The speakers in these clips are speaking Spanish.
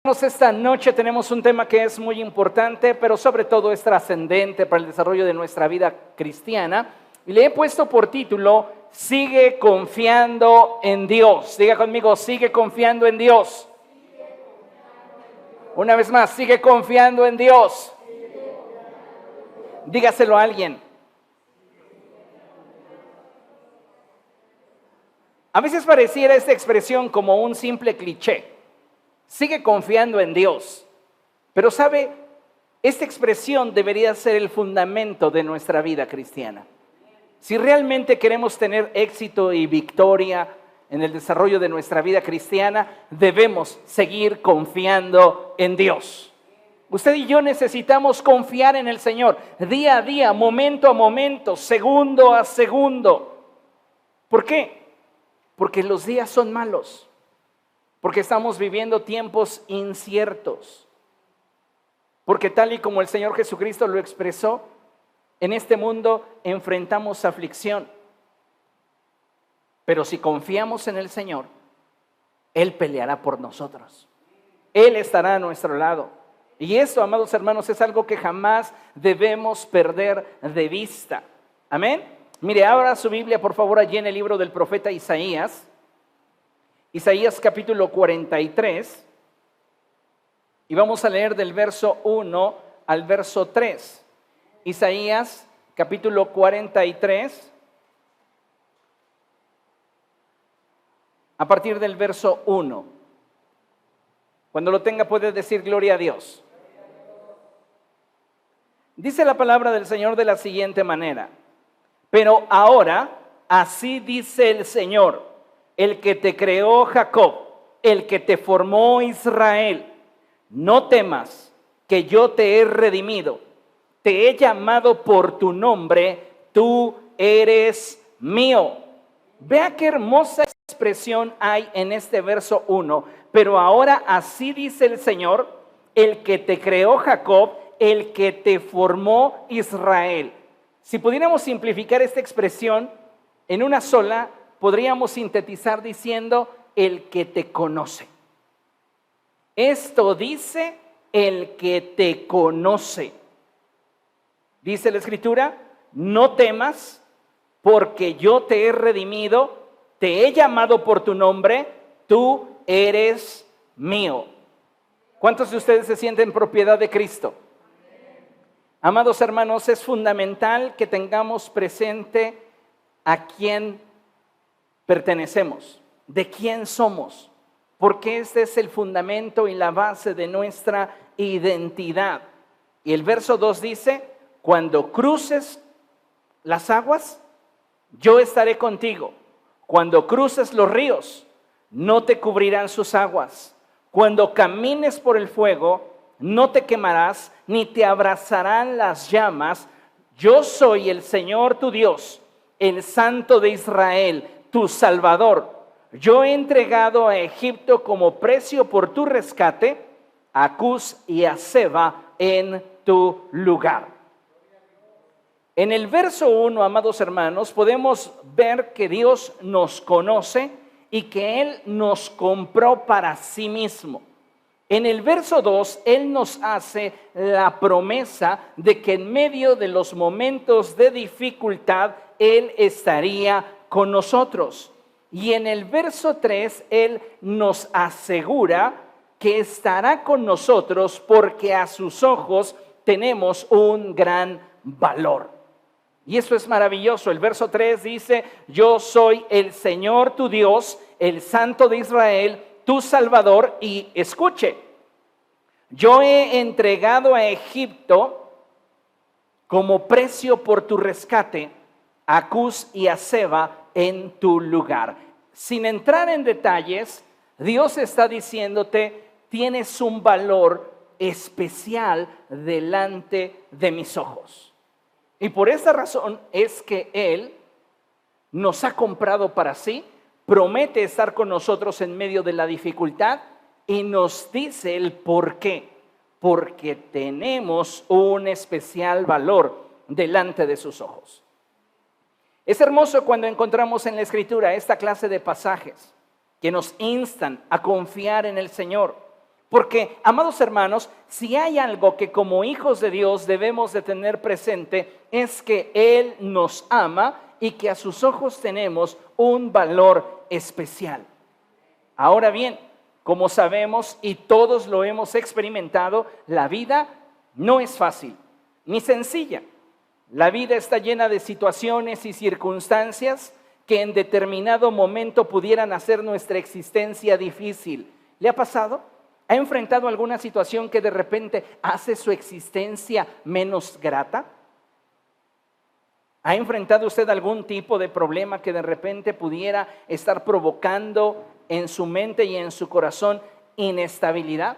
Esta noche tenemos un tema que es muy importante, pero sobre todo es trascendente para el desarrollo de nuestra vida cristiana. Y le he puesto por título, sigue confiando en Dios. Diga conmigo, sigue confiando en Dios. Una vez más, sigue confiando en Dios. Dígaselo a alguien. A veces pareciera esta expresión como un simple cliché. Sigue confiando en Dios. Pero sabe, esta expresión debería ser el fundamento de nuestra vida cristiana. Si realmente queremos tener éxito y victoria en el desarrollo de nuestra vida cristiana, debemos seguir confiando en Dios. Usted y yo necesitamos confiar en el Señor día a día, momento a momento, segundo a segundo. ¿Por qué? Porque los días son malos. Porque estamos viviendo tiempos inciertos. Porque tal y como el Señor Jesucristo lo expresó, en este mundo enfrentamos aflicción. Pero si confiamos en el Señor, Él peleará por nosotros. Él estará a nuestro lado. Y esto, amados hermanos, es algo que jamás debemos perder de vista. Amén. Mire, abra su Biblia, por favor, allí en el libro del profeta Isaías. Isaías capítulo 43, y vamos a leer del verso 1 al verso 3. Isaías capítulo 43, a partir del verso 1. Cuando lo tenga puede decir gloria a Dios. Dice la palabra del Señor de la siguiente manera: pero ahora, así dice el Señor, el que te creó Jacob, el que te formó Israel, no temas, que yo te he redimido, te he llamado por tu nombre, tú eres mío. Vea qué hermosa expresión hay en este verso 1. Pero ahora así dice el Señor, el que te creó Jacob, el que te formó Israel. Si pudiéramos simplificar esta expresión en una sola, podríamos sintetizar diciendo el que te conoce. Esto dice el que te conoce. Dice la Escritura, no temas, porque yo te he redimido, te he llamado por tu nombre, tú eres mío. ¿Cuántos de ustedes se sienten propiedad de Cristo? Amados hermanos, es fundamental que tengamos presente a quién pertenecemos, de quién somos, porque este es el fundamento y la base de nuestra identidad. Y el verso 2 dice, cuando cruces las aguas, yo estaré contigo. Cuando cruces los ríos, no te cubrirán sus aguas. Cuando camines por el fuego, no te quemarás, ni te abrazarán las llamas. Yo soy el Señor tu Dios, el Santo de Israel, tu Salvador. Yo he entregado a Egipto como precio por tu rescate, a Cus y a Seba en tu lugar. En el verso 1, amados hermanos, podemos ver que Dios nos conoce y que Él nos compró para sí mismo. En el verso 2, Él nos hace la promesa de que en medio de los momentos de dificultad, Él estaría con nosotros. Y en el verso 3, Él nos asegura que estará con nosotros porque a sus ojos tenemos un gran valor. Y eso es maravilloso. El verso 3 dice, yo soy el Señor tu Dios, el Santo de Israel, tu Salvador. Y escuche, yo he entregado a Egipto como precio por tu rescate, a Cus y a Seba en tu lugar. Sin entrar en detalles, Dios está diciéndote, tienes un valor especial delante de mis ojos. Y por esa razón es que Él nos ha comprado para sí, promete estar con nosotros en medio de la dificultad y nos dice el por qué. Porque tenemos un especial valor delante de sus ojos. Es hermoso cuando encontramos en la Escritura esta clase de pasajes que nos instan a confiar en el Señor. Porque, amados hermanos, si hay algo que como hijos de Dios debemos de tener presente, es que Él nos ama y que a sus ojos tenemos un valor especial. Ahora bien, como sabemos y todos lo hemos experimentado, la vida no es fácil ni sencilla. La vida está llena de situaciones y circunstancias que en determinado momento pudieran hacer nuestra existencia difícil. ¿Le ha pasado? ¿Ha enfrentado alguna situación que de repente hace su existencia menos grata? ¿Ha enfrentado usted algún tipo de problema que de repente pudiera estar provocando en su mente y en su corazón inestabilidad?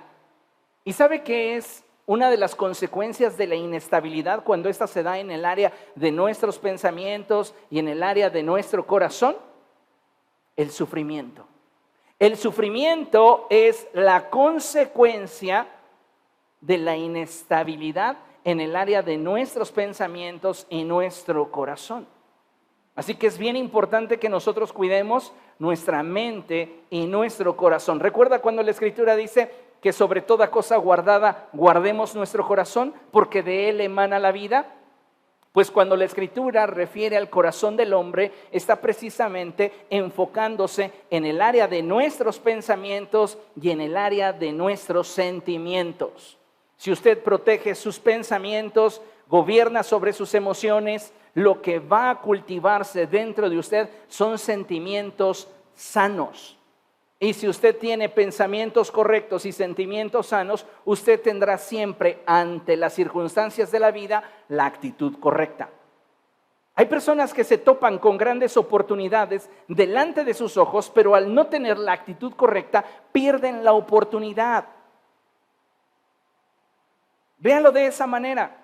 ¿Y sabe qué es una de las consecuencias de la inestabilidad cuando ésta se da en el área de nuestros pensamientos y en el área de nuestro corazón? El sufrimiento. El sufrimiento es la consecuencia de la inestabilidad en el área de nuestros pensamientos y nuestro corazón. Así que es bien importante que nosotros cuidemos nuestra mente y nuestro corazón. ¿Recuerda cuando la Escritura dice que sobre toda cosa guardada guardemos nuestro corazón porque de él emana la vida? Pues cuando la Escritura refiere al corazón del hombre, está precisamente enfocándose en el área de nuestros pensamientos y en el área de nuestros sentimientos. Si usted protege sus pensamientos, gobierna sobre sus emociones, lo que va a cultivarse dentro de usted son sentimientos sanos. Y si usted tiene pensamientos correctos y sentimientos sanos, usted tendrá siempre ante las circunstancias de la vida la actitud correcta. Hay personas que se topan con grandes oportunidades delante de sus ojos, pero al no tener la actitud correcta, pierden la oportunidad. Véanlo de esa manera.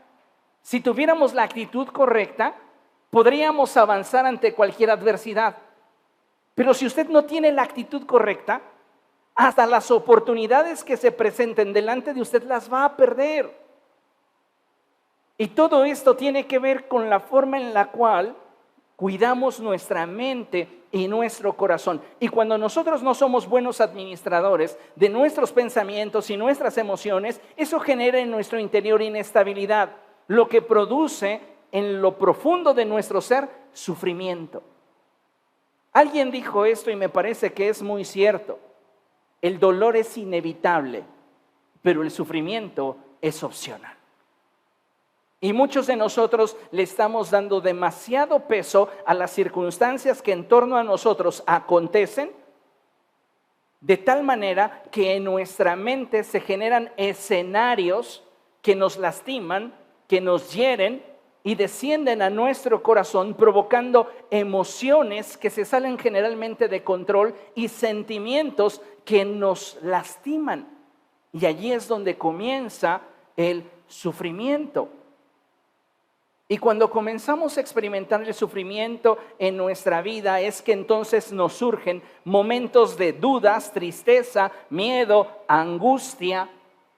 Si tuviéramos la actitud correcta, podríamos avanzar ante cualquier adversidad. Pero si usted no tiene la actitud correcta, hasta las oportunidades que se presenten delante de usted las va a perder. Y todo esto tiene que ver con la forma en la cual cuidamos nuestra mente y nuestro corazón. Y cuando nosotros no somos buenos administradores de nuestros pensamientos y nuestras emociones, eso genera en nuestro interior inestabilidad, lo que produce en lo profundo de nuestro ser sufrimiento. Alguien dijo esto y me parece que es muy cierto. El dolor es inevitable, pero el sufrimiento es opcional. Y muchos de nosotros le estamos dando demasiado peso a las circunstancias que en torno a nosotros acontecen, de tal manera que en nuestra mente se generan escenarios que nos lastiman, que nos hieren y descienden a nuestro corazón, provocando emociones que se salen generalmente de control y sentimientos que nos lastiman. Y allí es donde comienza el sufrimiento. Y cuando comenzamos a experimentar el sufrimiento en nuestra vida, es que entonces nos surgen momentos de dudas, tristeza, miedo, angustia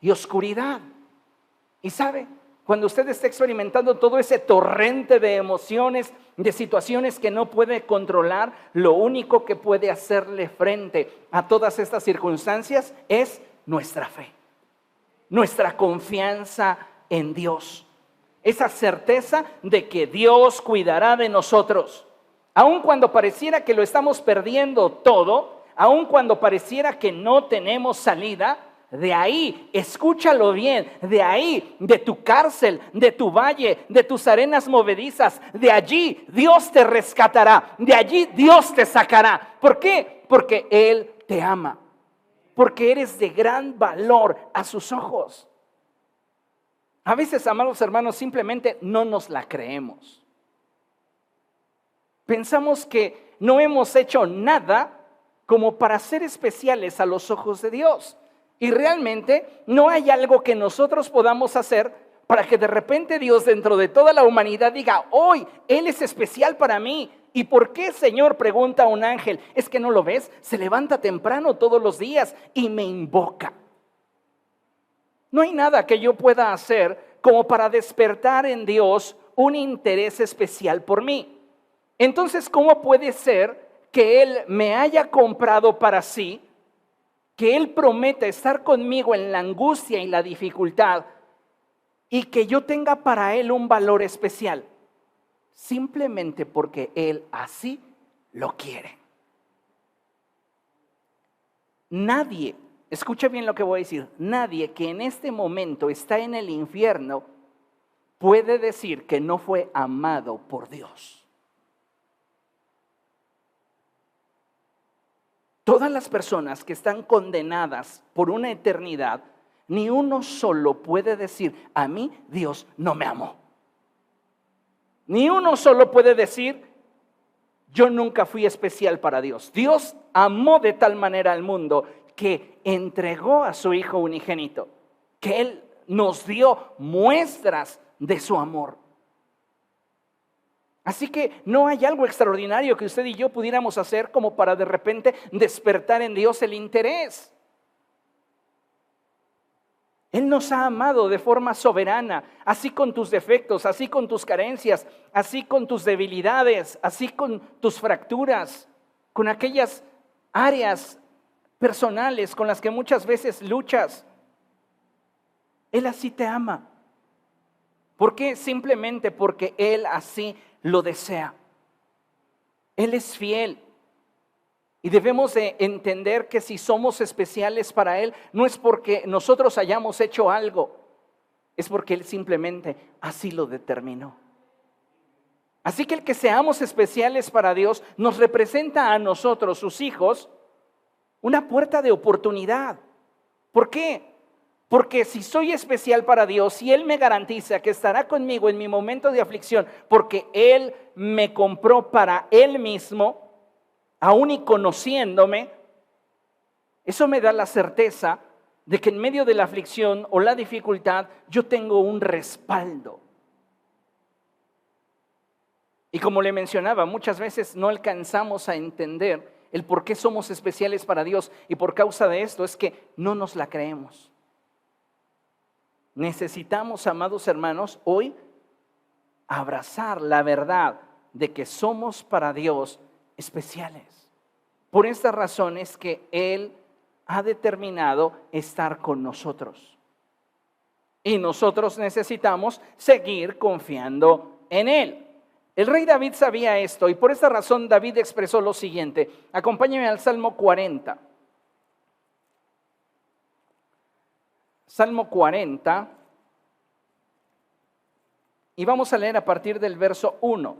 y oscuridad. Y sabe, cuando usted está experimentando todo ese torrente de emociones, de situaciones que no puede controlar, lo único que puede hacerle frente a todas estas circunstancias es nuestra fe, nuestra confianza en Dios. Esa certeza de que Dios cuidará de nosotros. Aun cuando pareciera que lo estamos perdiendo todo, aun cuando pareciera que no tenemos salida, de ahí, escúchalo bien, de ahí, de tu cárcel, de tu valle, de tus arenas movedizas, de allí Dios te rescatará, de allí Dios te sacará. ¿Por qué? Porque Él te ama, porque eres de gran valor a sus ojos. A veces, amados hermanos, simplemente no nos la creemos. Pensamos que no hemos hecho nada como para ser especiales a los ojos de Dios. Y realmente no hay algo que nosotros podamos hacer para que de repente Dios dentro de toda la humanidad diga, hoy Él es especial para mí. ¿Y por qué, Señor?, pregunta un ángel. ¿Es que no lo ves? Se levanta temprano todos los días y me invoca. No hay nada que yo pueda hacer como para despertar en Dios un interés especial por mí. Entonces, ¿cómo puede ser que Él me haya comprado para sí que Él prometa estar conmigo en la angustia y la dificultad y que yo tenga para Él un valor especial, simplemente porque Él así lo quiere. Nadie, escucha bien lo que voy a decir, nadie que en este momento está en el infierno puede decir que no fue amado por Dios. Todas las personas que están condenadas por una eternidad, ni uno solo puede decir, a mí Dios no me amó. Ni uno solo puede decir, yo nunca fui especial para Dios. Dios amó de tal manera al mundo que entregó a su Hijo unigénito, que Él nos dio muestras de su amor. Así que no hay algo extraordinario que usted y yo pudiéramos hacer como para de repente despertar en Dios el interés. Él nos ha amado de forma soberana, así con tus defectos, así con tus carencias, así con tus debilidades, así con tus fracturas, con aquellas áreas personales con las que muchas veces luchas. Él así te ama. ¿Por qué? Simplemente porque Él así lo desea. Él es fiel. Y debemos de entender que si somos especiales para Él, no es porque nosotros hayamos hecho algo, es porque Él simplemente así lo determinó. Así que el que seamos especiales para Dios nos representa a nosotros, sus hijos, una puerta de oportunidad. ¿Por qué? Porque si soy especial para Dios y Él me garantiza que estará conmigo en mi momento de aflicción, porque Él me compró para Él mismo, aún y conociéndome, eso me da la certeza de que en medio de la aflicción o la dificultad yo tengo un respaldo. Y como le mencionaba, muchas veces no alcanzamos a entender el por qué somos especiales para Dios, y por causa de esto es que no nos la creemos. Necesitamos, amados hermanos, hoy abrazar la verdad de que somos para Dios especiales. Por esta razón es que Él ha determinado estar con nosotros. Y nosotros necesitamos seguir confiando en Él. El rey David sabía esto y por esta razón David expresó lo siguiente. Acompáñenme al Salmo 40. Salmo 40. Y vamos a leer a partir del verso 1.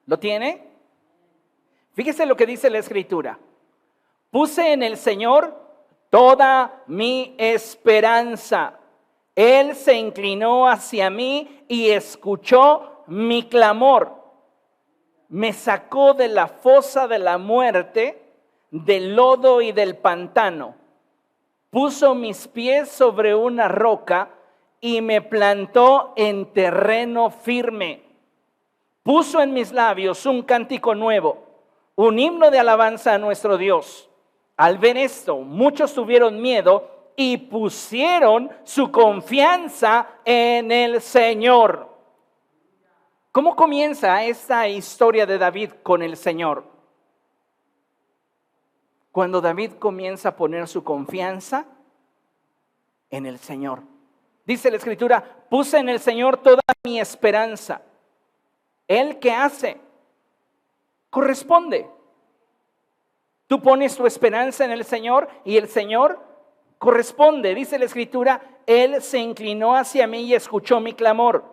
¿Lo tiene? Fíjese lo que dice la Escritura. Puse en el Señor toda mi esperanza. Él se inclinó hacia mí y escuchó mi clamor. Me sacó de la fosa de la muerte, del lodo y del pantano. Puso mis pies sobre una roca y me plantó en terreno firme. Puso en mis labios un cántico nuevo, un himno de alabanza a nuestro Dios. Al ver esto, muchos tuvieron miedo y pusieron su confianza en el Señor. ¿Cómo comienza esta historia de David con el Señor? Cuando David comienza a poner su confianza en el Señor. Dice la Escritura, puse en el Señor toda mi esperanza. ¿Él qué hace? Corresponde. Tú pones tu esperanza en el Señor y el Señor corresponde. Dice la Escritura, Él se inclinó hacia mí y escuchó mi clamor.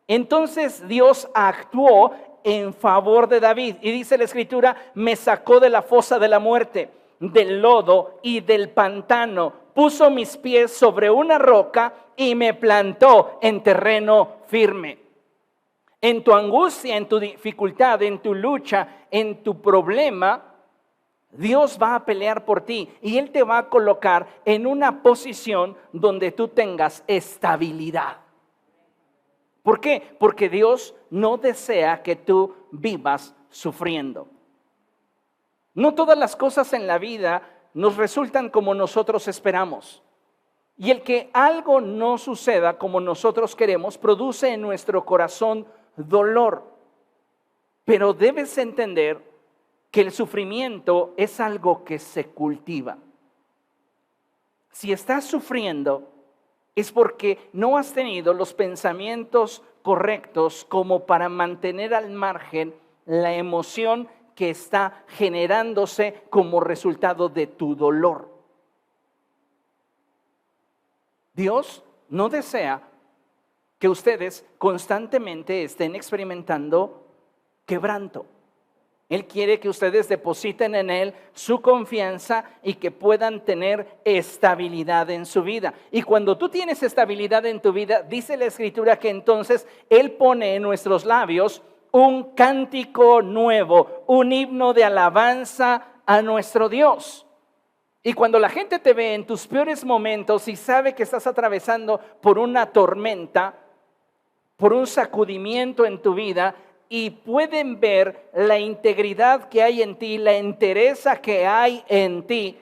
Entonces Dios actuó en favor de David. Y dice la Escritura, me sacó de la fosa de la muerte, del lodo y del pantano. Puso mis pies sobre una roca y me plantó en terreno firme. En tu angustia, en tu dificultad, en tu lucha, en tu problema, Dios va a pelear por ti y Él te va a colocar en una posición donde tú tengas estabilidad. ¿Por qué? Porque Dios no desea que tú vivas sufriendo. No todas las cosas en la vida nos resultan como nosotros esperamos. Y el que algo no suceda como nosotros queremos produce en nuestro corazón dolor. Pero debes entender que el sufrimiento es algo que se cultiva. Si estás sufriendo, es porque no has tenido los pensamientos correctos como para mantener al margen la emoción que está generándose como resultado de tu dolor. Dios no desea que ustedes constantemente estén experimentando quebranto. Él quiere que ustedes depositen en Él su confianza y que puedan tener estabilidad en su vida. Y cuando tú tienes estabilidad en tu vida, dice la Escritura que entonces Él pone en nuestros labios un cántico nuevo, un himno de alabanza a nuestro Dios. Y cuando la gente te ve en tus peores momentos y sabe que estás atravesando por una tormenta, por un sacudimiento en tu vida, y pueden ver la integridad que hay en ti, la entereza que hay en ti,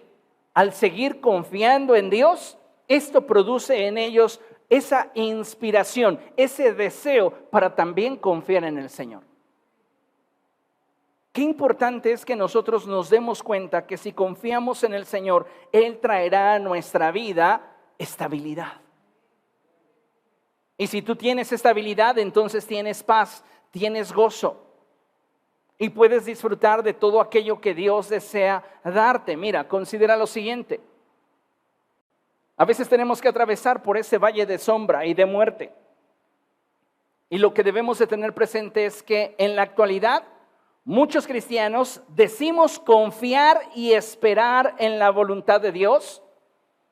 al seguir confiando en Dios, esto produce en ellos esa inspiración, ese deseo para también confiar en el Señor. Qué importante es que nosotros nos demos cuenta que si confiamos en el Señor, Él traerá a nuestra vida estabilidad. Y si tú tienes estabilidad, entonces tienes paz, tienes gozo y puedes disfrutar de todo aquello que Dios desea darte. Mira, considera lo siguiente. A veces tenemos que atravesar por ese valle de sombra y de muerte. Y lo que debemos de tener presente es que en la actualidad muchos cristianos decimos confiar y esperar en la voluntad de Dios.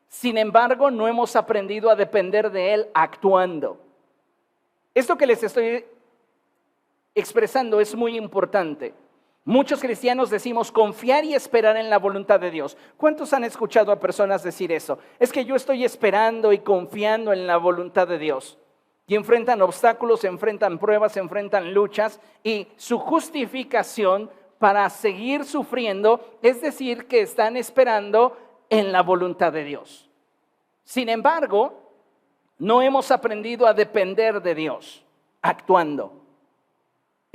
Sin embargo, no hemos aprendido a depender de Él actuando. Esto que les estoy expresando es muy importante. Muchos cristianos decimos confiar y esperar en la voluntad de Dios. ¿Cuántos han escuchado a personas decir eso? Es que yo estoy esperando y confiando en la voluntad de Dios. Y enfrentan obstáculos, enfrentan pruebas, enfrentan luchas, y su justificación para seguir sufriendo es decir que están esperando en la voluntad de Dios. Sin embargo, no hemos aprendido a depender de Dios actuando.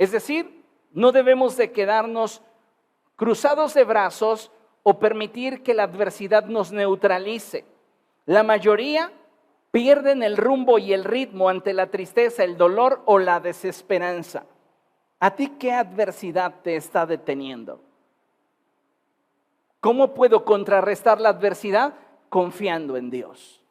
Es decir, no debemos de quedarnos cruzados de brazos o permitir que la adversidad nos neutralice. La mayoría pierden el rumbo y el ritmo ante la tristeza, el dolor o la desesperanza. ¿A ti qué adversidad te está deteniendo? ¿Cómo puedo contrarrestar la adversidad? Confiando en Dios.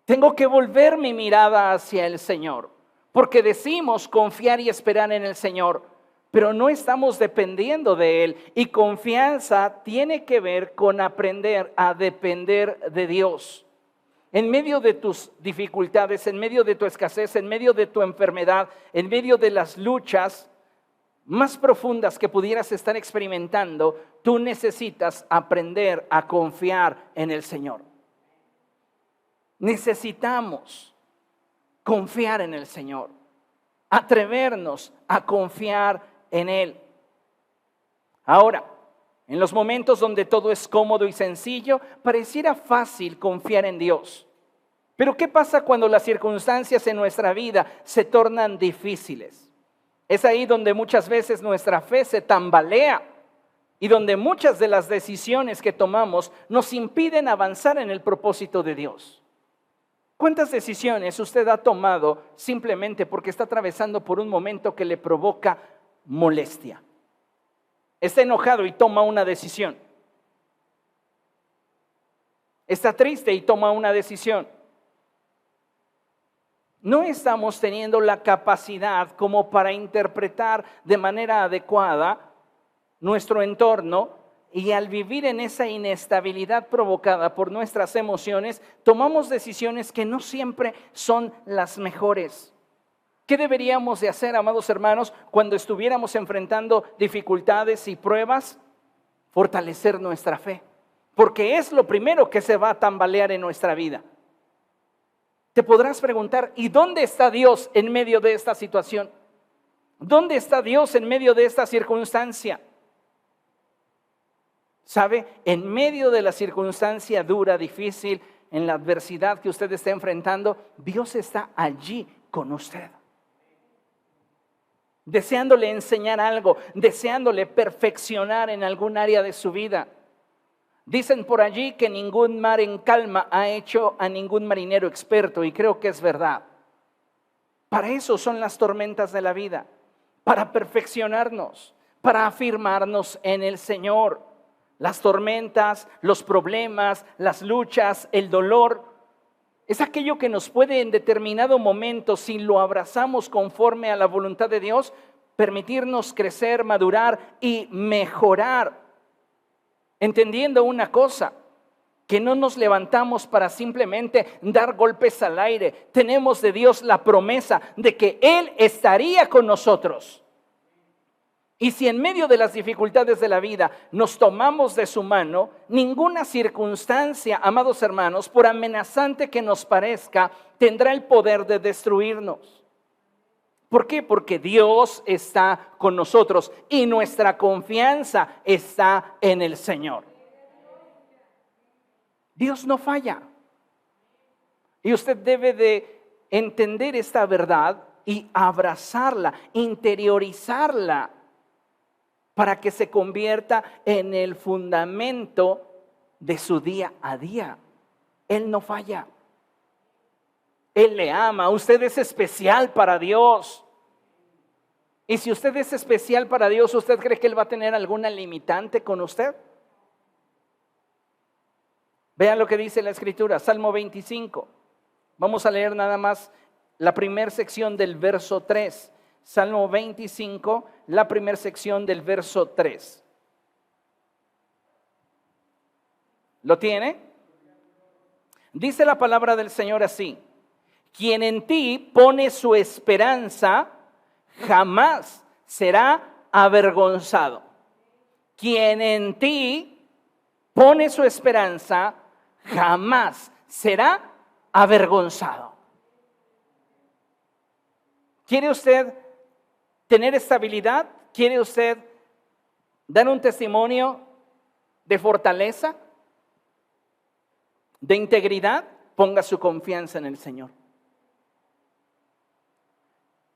Tengo que volver mi mirada hacia el Señor, porque decimos confiar y esperar en el Señor, pero no estamos dependiendo de Él. Y confianza tiene que ver con aprender a depender de Dios. En medio de tus dificultades, en medio de tu escasez, en medio de tu enfermedad, en medio de las luchas más profundas que pudieras estar experimentando, tú necesitas aprender a confiar en el Señor. Necesitamos confiar en el Señor, atrevernos a confiar en Él. Ahora, en los momentos donde todo es cómodo y sencillo, pareciera fácil confiar en Dios. Pero ¿qué pasa cuando las circunstancias en nuestra vida se tornan difíciles? Es ahí donde muchas veces nuestra fe se tambalea y donde muchas de las decisiones que tomamos nos impiden avanzar en el propósito de Dios. ¿Cuántas decisiones usted ha tomado simplemente porque está atravesando por un momento que le provoca molestia? Está enojado y toma una decisión. Está triste y toma una decisión. No estamos teniendo la capacidad como para interpretar de manera adecuada nuestro entorno, y al vivir en esa inestabilidad provocada por nuestras emociones, tomamos decisiones que no siempre son las mejores. ¿Qué deberíamos de hacer, amados hermanos, cuando estuviéramos enfrentando dificultades y pruebas? Fortalecer nuestra fe, porque es lo primero que se va a tambalear en nuestra vida. Te podrás preguntar, ¿y dónde está Dios en medio de esta situación? ¿Dónde está Dios en medio de esta circunstancia? ¿Sabe? En medio de la circunstancia dura, difícil, en la adversidad que usted está enfrentando, Dios está allí con usted. deseándole enseñar algo, deseándole perfeccionar en algún área de su vida. Dicen por allí que ningún mar en calma ha hecho a ningún marinero experto, y creo que es verdad. Para eso son las tormentas de la vida, para perfeccionarnos, para afirmarnos en el Señor. Las tormentas, los problemas, las luchas, el dolor, es aquello que nos puede en determinado momento, si lo abrazamos conforme a la voluntad de Dios, permitirnos crecer, madurar y mejorar. Entendiendo una cosa, que no nos levantamos para simplemente dar golpes al aire. Tenemos de Dios la promesa de que Él estaría con nosotros. Y si en medio de las dificultades de la vida nos tomamos de su mano, ninguna circunstancia, amados hermanos, por amenazante que nos parezca, tendrá el poder de destruirnos. ¿Por qué? Porque Dios está con nosotros y nuestra confianza está en el Señor. Dios no falla. Y usted debe de entender esta verdad y abrazarla, interiorizarla, para que se convierta en el fundamento de su día a día. Él no falla. Él le ama. Usted es especial para Dios. Y si usted es especial para Dios, ¿usted cree que Él va a tener alguna limitante con usted? Vean lo que dice la Escritura, Salmo 25. Vamos a leer nada más la primera sección del verso 3. Salmo 25, la primera sección del verso 3. ¿Lo tiene? Dice la palabra del Señor así: quien en ti pone su esperanza jamás será avergonzado. Quien en ti pone su esperanza jamás será avergonzado. ¿Quiere usted tener estabilidad? ¿Quiere usted dar un testimonio de fortaleza, de integridad? Ponga su confianza en el Señor.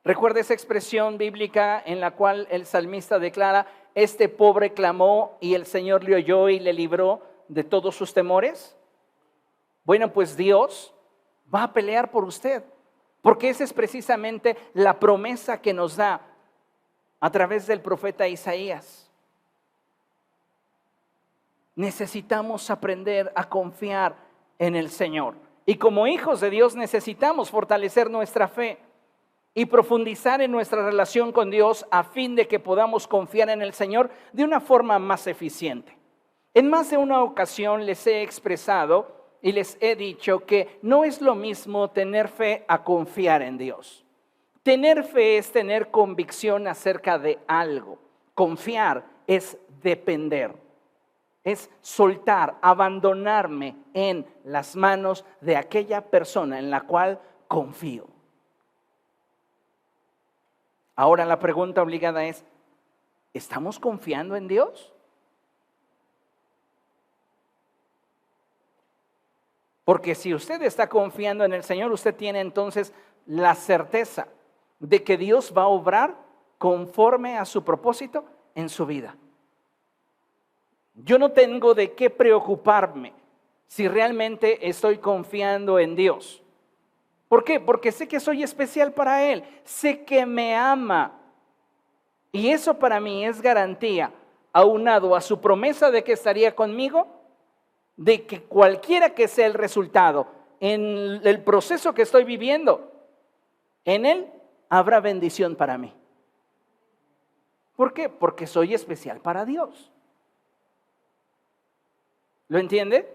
Recuerda esa expresión bíblica en la cual el salmista declara: este pobre clamó y el Señor le oyó y le libró de todos sus temores. Bueno, pues Dios va a pelear por usted, porque esa es precisamente la promesa que nos da a través del profeta Isaías. Necesitamos aprender a confiar en el Señor. Y como hijos de Dios necesitamos fortalecer nuestra fe y profundizar en nuestra relación con Dios a fin de que podamos confiar en el Señor de una forma más eficiente. En más de una ocasión les he expresado y les he dicho que no es lo mismo tener fe a confiar en Dios. Tener fe es tener convicción acerca de algo. Confiar es depender, es soltar, abandonarme en las manos de aquella persona en la cual confío. Ahora la pregunta obligada es: ¿estamos confiando en Dios? Porque si usted está confiando en el Señor, usted tiene entonces la certeza de que Dios va a obrar conforme a su propósito en su vida. Yo no tengo de qué preocuparme si realmente estoy confiando en Dios. ¿Por qué? Porque sé que soy especial para Él, sé que me ama. Y eso para mí es garantía, aunado a su promesa de que estaría conmigo, de que cualquiera que sea el resultado en el proceso que estoy viviendo, en Él habrá bendición para mí. ¿Por qué? Porque soy especial para Dios. ¿Lo entiende?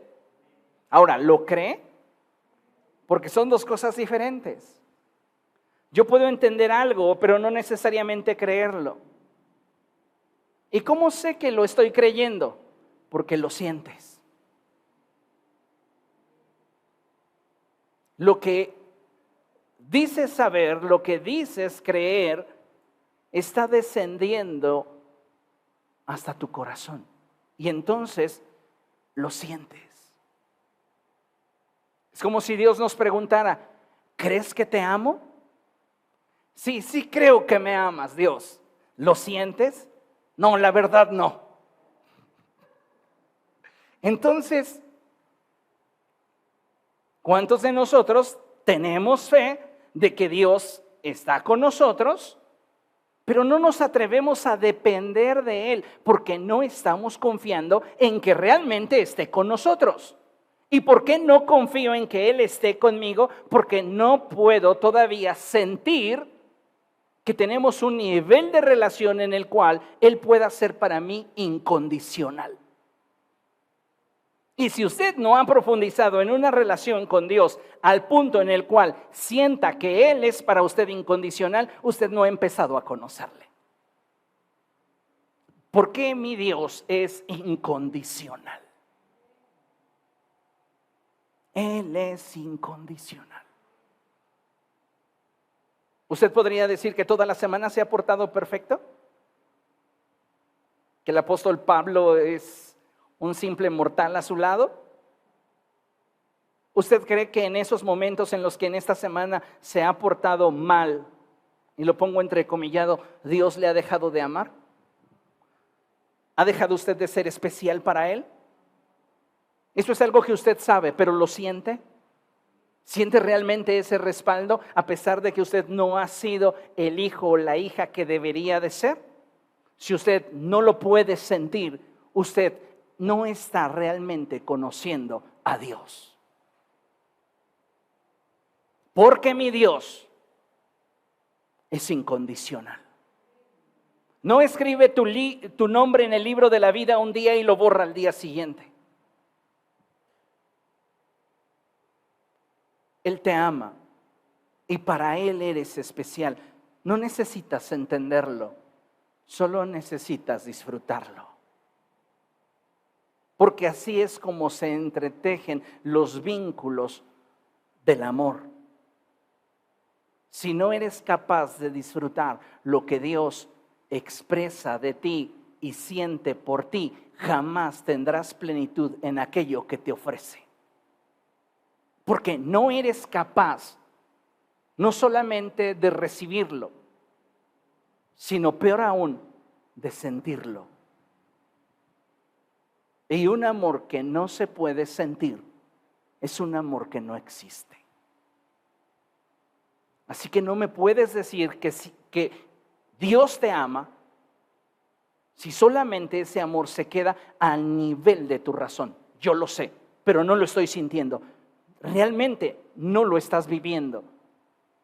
Ahora, ¿lo cree? Porque son dos cosas diferentes. Yo puedo entender algo, pero no necesariamente creerlo. ¿Y cómo sé que lo estoy creyendo? Porque lo sientes. Lo que dices saber, lo que dices creer, está descendiendo hasta tu corazón. Y entonces lo sientes. Es como si Dios nos preguntara: ¿crees que te amo? Sí, sí creo que me amas, Dios. ¿Lo sientes? No, la verdad no. Entonces, ¿cuántos de nosotros tenemos fe de que Dios está con nosotros, pero no nos atrevemos a depender de Él porque no estamos confiando en que realmente esté con nosotros? ¿Y por qué no confío en que Él esté conmigo? Porque no puedo todavía sentir que tenemos un nivel de relación en el cual Él pueda ser para mí incondicional. Y si usted no ha profundizado en una relación con Dios al punto en el cual sienta que Él es para usted incondicional, usted no ha empezado a conocerle. ¿Por qué mi Dios es incondicional? Él es incondicional. ¿Usted podría decir que toda la semana se ha portado perfecto? ¿Que el apóstol Pablo es un simple mortal a su lado? ¿Usted cree que en esos momentos en los que en esta semana se ha portado mal, y lo pongo entrecomillado, Dios le ha dejado de amar? ¿Ha dejado usted de ser especial para Él? Eso es algo que usted sabe, pero ¿lo siente? ¿Siente realmente ese respaldo a pesar de que usted no ha sido el hijo o la hija que debería de ser? Si usted no lo puede sentir, usted no está realmente conociendo a Dios. Porque mi Dios es incondicional. No escribe tu nombre en el libro de la vida un día y lo borra al día siguiente. Él te ama y para Él eres especial. No necesitas entenderlo, solo necesitas disfrutarlo. Porque así es como se entretejen los vínculos del amor. Si no eres capaz de disfrutar lo que Dios expresa de ti y siente por ti, jamás tendrás plenitud en aquello que te ofrece. Porque no eres capaz no solamente de recibirlo, sino peor aún, de sentirlo. Y un amor que no se puede sentir es un amor que no existe. Así que no me puedes decir que Dios te ama si solamente ese amor se queda al nivel de tu razón. Yo lo sé, pero no lo estoy sintiendo. Realmente no lo estás viviendo,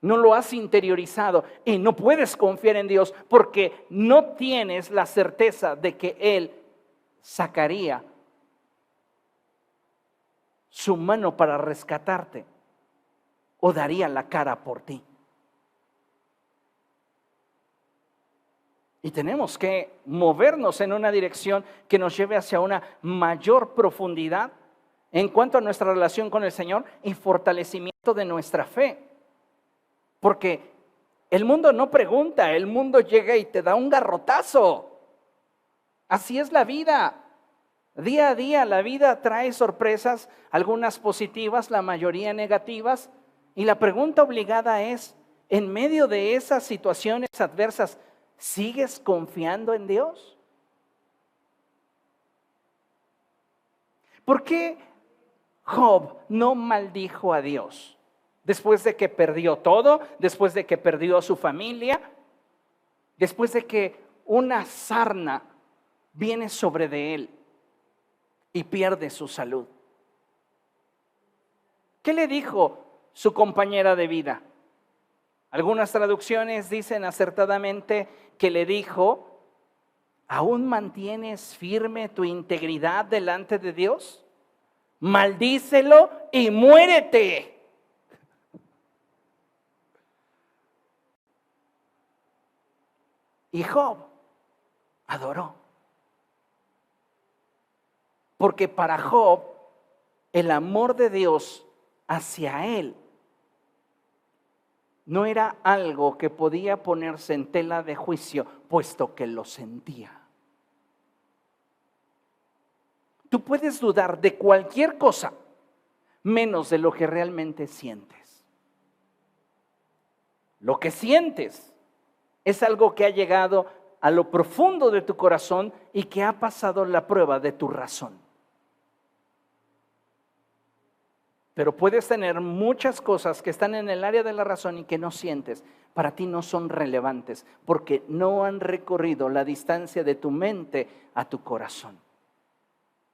no lo has interiorizado y no puedes confiar en Dios porque no tienes la certeza de que Él sacaría su mano para rescatarte o daría la cara por ti. Y tenemos que movernos en una dirección que nos lleve hacia una mayor profundidad en cuanto a nuestra relación con el Señor y fortalecimiento de nuestra fe. Porque el mundo no pregunta, el mundo llega y te da un garrotazo. Así es la vida. Día a día la vida trae sorpresas, algunas positivas, la mayoría negativas. Y la pregunta obligada es, en medio de esas situaciones adversas, ¿sigues confiando en Dios? ¿Por qué Job no maldijo a Dios después de que perdió todo, después de que perdió a su familia, después de que una sarna viene sobre de él y pierde su salud? ¿Qué le dijo su compañera de vida? Algunas traducciones dicen acertadamente que le dijo: ¿aún mantienes firme tu integridad delante de Dios? Maldícelo y muérete. Y Job adoró. Porque para Job el amor de Dios hacia él no era algo que podía ponerse en tela de juicio, puesto que lo sentía. Tú puedes dudar de cualquier cosa, menos de lo que realmente sientes. Lo que sientes es algo que ha llegado a lo profundo de tu corazón y que ha pasado la prueba de tu razón. Pero puedes tener muchas cosas que están en el área de la razón y que no sientes. Para ti no son relevantes porque no han recorrido la distancia de tu mente a tu corazón.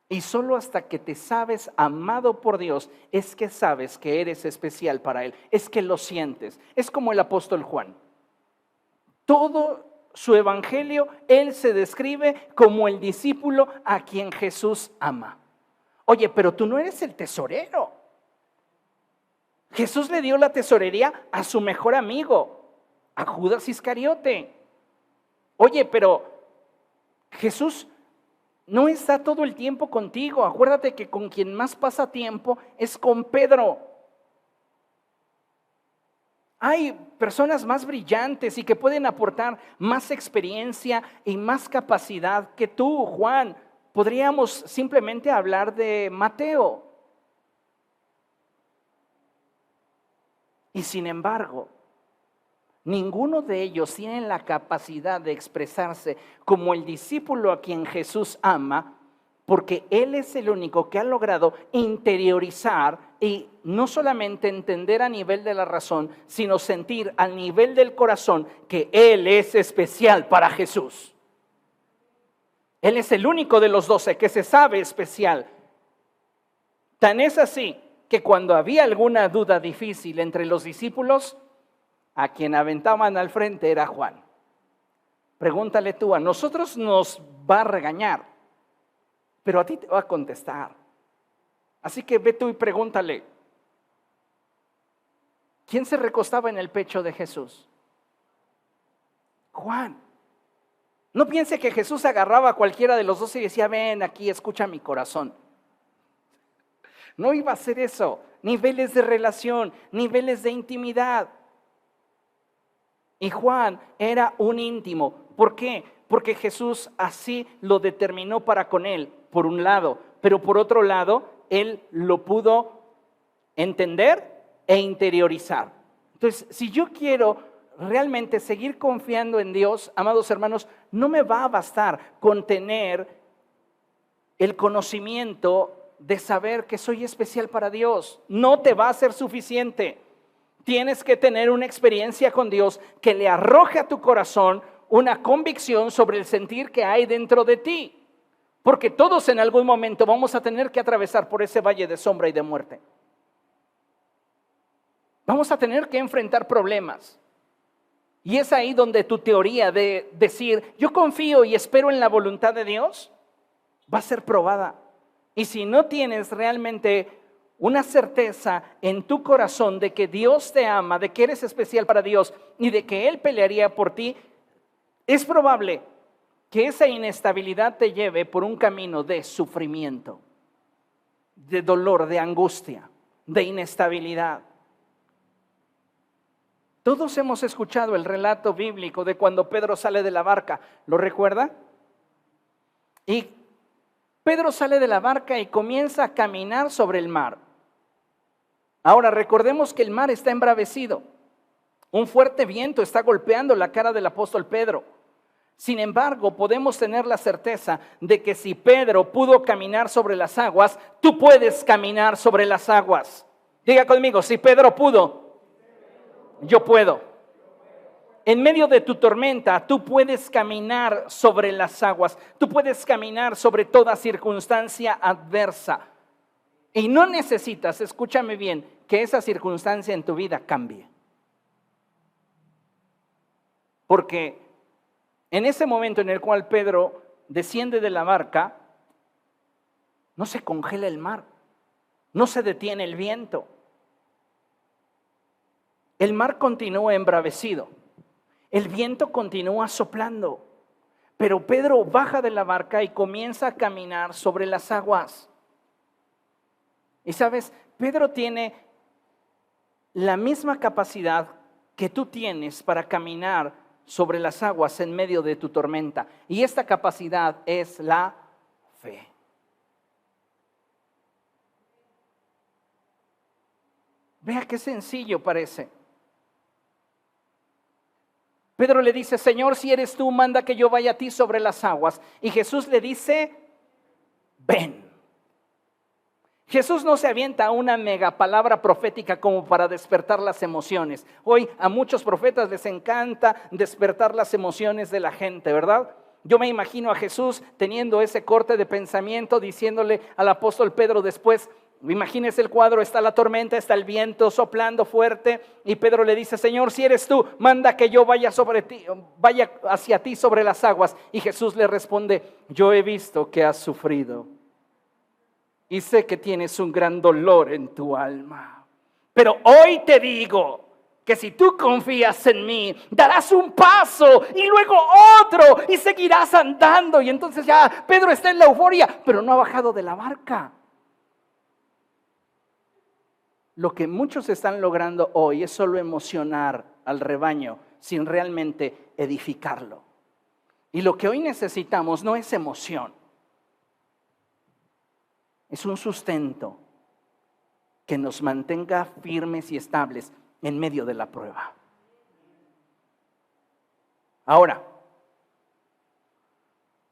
Y solo hasta que te sabes amado por Dios es que sabes que eres especial para Él. Es que lo sientes. Es como el apóstol Juan. Todo su evangelio, él se describe como el discípulo a quien Jesús ama. Oye, pero tú no eres el tesorero. Jesús le dio la tesorería a su mejor amigo, a Judas Iscariote. Oye, pero Jesús no está todo el tiempo contigo. Acuérdate que con quien más pasa tiempo es con Pedro. Hay personas más brillantes y que pueden aportar más experiencia y más capacidad que tú, Juan. Podríamos simplemente hablar de Mateo. Y sin embargo, ninguno de ellos tiene la capacidad de expresarse como el discípulo a quien Jesús ama, porque Él es el único que ha logrado interiorizar y no solamente entender a nivel de la razón, sino sentir al nivel del corazón que Él es especial para Jesús. Él es el único de los 12 que se sabe especial. Tan es así que cuando había alguna duda difícil entre los discípulos, a quien aventaban al frente era Juan. Pregúntale tú, a nosotros nos va a regañar, pero a ti te va a contestar. Así que ve tú y pregúntale, ¿quién se recostaba en el pecho de Jesús? Juan. No piense que Jesús agarraba a cualquiera de los 12 y decía, ven aquí, escucha mi corazón. No iba a hacer eso. Niveles de relación, niveles de intimidad. Y Juan era un íntimo. ¿Por qué? Porque Jesús así lo determinó para con él, por un lado. Pero por otro lado, él lo pudo entender e interiorizar. Entonces, si yo quiero realmente seguir confiando en Dios, amados hermanos, no me va a bastar con tener el conocimiento de saber que soy especial para Dios. No te va a ser suficiente. Tienes que tener una experiencia con Dios que le arroje a tu corazón una convicción sobre el sentir que hay dentro de ti. Porque todos en algún momento vamos a tener que atravesar por ese valle de sombra y de muerte. Vamos a tener que enfrentar problemas. Y es ahí donde tu teoría de decir, yo confío y espero en la voluntad de Dios, va a ser probada. Y si no tienes realmente una certeza en tu corazón de que Dios te ama, de que eres especial para Dios y de que Él pelearía por ti, es probable que esa inestabilidad te lleve por un camino de sufrimiento, de dolor, de angustia, de inestabilidad. Todos hemos escuchado el relato bíblico de cuando Pedro sale de la barca, ¿lo recuerda? Y Pedro sale de la barca y comienza a caminar sobre el mar. Ahora recordemos que el mar está embravecido. Un fuerte viento está golpeando la cara del apóstol Pedro. Sin embargo, podemos tener la certeza de que si Pedro pudo caminar sobre las aguas, tú puedes caminar sobre las aguas. Diga conmigo, si Pedro pudo, yo puedo. En medio de tu tormenta, tú puedes caminar sobre las aguas. Tú puedes caminar sobre toda circunstancia adversa. Y no necesitas, escúchame bien, que esa circunstancia en tu vida cambie. Porque en ese momento en el cual Pedro desciende de la barca, no se congela el mar, no se detiene el viento. El mar continúa embravecido, el viento continúa soplando, pero Pedro baja de la barca y comienza a caminar sobre las aguas. Y sabes, Pedro tiene la misma capacidad que tú tienes para caminar sobre las aguas en medio de tu tormenta. Y esta capacidad es la fe. Vea qué sencillo parece. Pedro le dice, Señor, si eres tú, manda que yo vaya a ti sobre las aguas. Y Jesús le dice, ven. Jesús no se avienta una mega palabra profética como para despertar las emociones. Hoy a muchos profetas les encanta despertar las emociones de la gente, ¿verdad? Yo me imagino a Jesús teniendo ese corte de pensamiento, diciéndole al apóstol Pedro después, imagínese el cuadro, está la tormenta, está el viento soplando fuerte y Pedro le dice, Señor, si eres tú, manda que yo vaya hacia ti sobre las aguas. Y Jesús le responde, yo he visto que has sufrido y sé que tienes un gran dolor en tu alma, pero hoy te digo que si tú confías en mí, darás un paso y luego otro y seguirás andando. Y entonces ya Pedro está en la euforia, pero no ha bajado de la barca. Lo que muchos están logrando hoy es solo emocionar al rebaño sin realmente edificarlo. Y lo que hoy necesitamos no es emoción, es un sustento que nos mantenga firmes y estables en medio de la prueba. Ahora,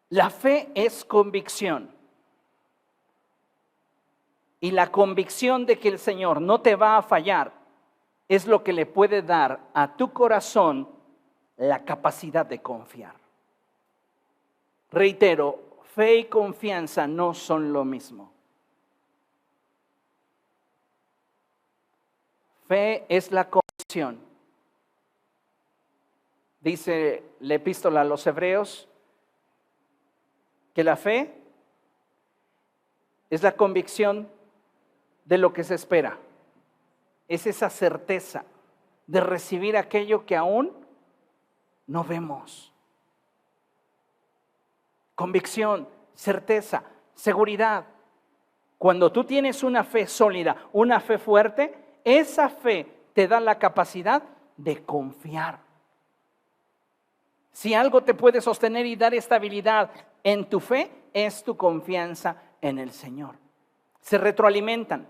la fe es convicción. Y la convicción de que el Señor no te va a fallar es lo que le puede dar a tu corazón la capacidad de confiar. Reitero, fe y confianza no son lo mismo. Fe es la convicción. Dice la epístola a los Hebreos que la fe es la convicción de lo que se espera. Es esa certeza de recibir aquello que aún no vemos. Convicción, certeza, seguridad. Cuando tú tienes una fe sólida, una fe fuerte, esa fe te da la capacidad de confiar. Si algo te puede sostener y dar estabilidad en tu fe, es tu confianza en el Señor. Se retroalimentan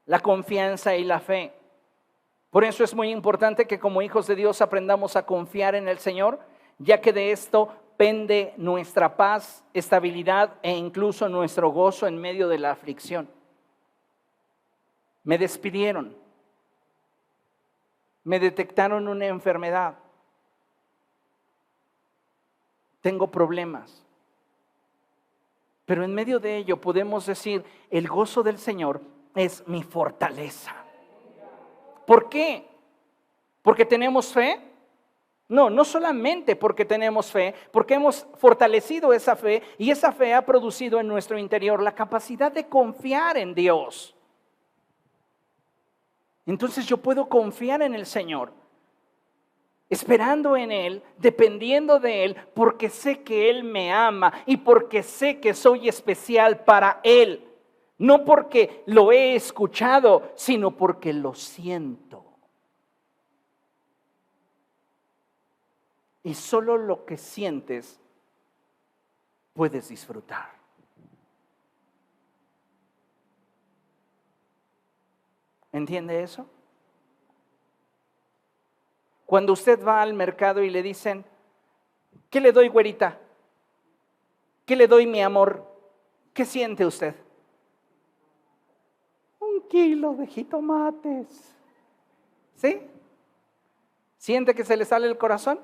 la confianza y la fe. Por eso es muy importante que como hijos de Dios aprendamos a confiar en el Señor, ya que de esto pende nuestra paz, estabilidad e incluso nuestro gozo en medio de la aflicción. Me despidieron, me detectaron una enfermedad, tengo problemas, pero en medio de ello podemos decir, el gozo del Señor es mi fortaleza. ¿Por qué? ¿Porque tenemos fe? No, no solamente porque tenemos fe, porque hemos fortalecido esa fe y esa fe ha producido en nuestro interior la capacidad de confiar en Dios. Entonces yo puedo confiar en el Señor, esperando en Él, dependiendo de Él, porque sé que Él me ama y porque sé que soy especial para Él. No porque lo he escuchado, sino porque lo siento. Y solo lo que sientes puedes disfrutar. ¿Entiende eso? Cuando usted va al mercado y le dicen, ¿qué le doy, güerita? ¿Qué le doy, mi amor? ¿Qué siente usted? 1 kilo de jitomates. ¿Sí? ¿Siente que se le sale el corazón?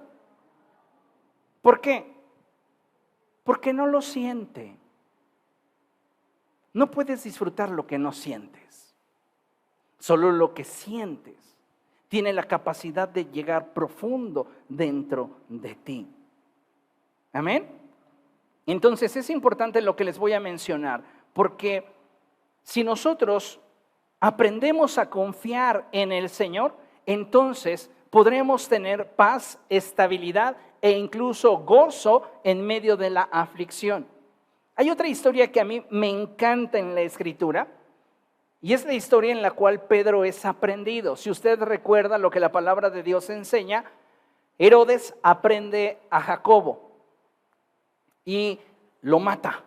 ¿Por qué? Porque no lo siente. No puedes disfrutar lo que no sientes. Solo lo que sientes tiene la capacidad de llegar profundo dentro de ti. Amén. Entonces es importante lo que les voy a mencionar, porque si nosotros aprendemos a confiar en el Señor, entonces podremos tener paz, estabilidad e incluso gozo en medio de la aflicción. Hay otra historia que a mí me encanta en la Escritura, y es la historia en la cual Pedro es aprendido. Si usted recuerda lo que la palabra de Dios enseña, Herodes aprende a Jacobo y lo mata.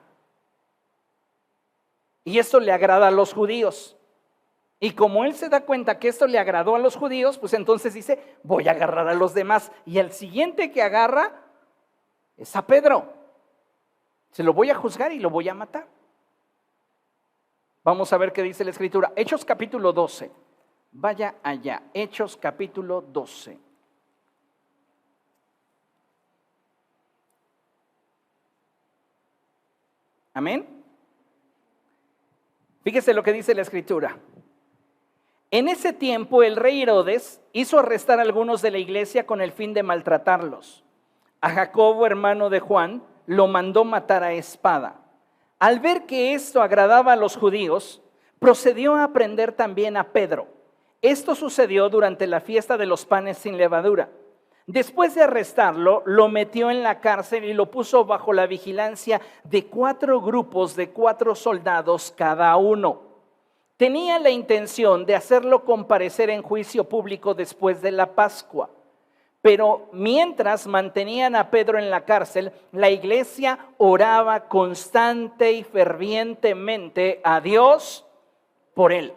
Y esto le agrada a los judíos. Y como él se da cuenta que esto le agradó a los judíos, pues entonces dice, voy a agarrar a los demás. Y el siguiente que agarra es a Pedro. Se lo voy a juzgar y lo voy a matar. Vamos a ver qué dice la Escritura. Hechos capítulo 12. Vaya allá. Hechos capítulo 12. Amén. Fíjese lo que dice la Escritura. En ese tiempo el rey Herodes hizo arrestar a algunos de la iglesia con el fin de maltratarlos. A Jacobo, hermano de Juan, lo mandó matar a espada. Al ver que esto agradaba a los judíos, procedió a prender también a Pedro. Esto sucedió durante la fiesta de los panes sin levadura. Después de arrestarlo, lo metió en la cárcel y lo puso bajo la vigilancia de 4 grupos de 4 soldados cada uno. Tenía la intención de hacerlo comparecer en juicio público después de la Pascua. Pero mientras mantenían a Pedro en la cárcel, la iglesia oraba constante y fervientemente a Dios por él.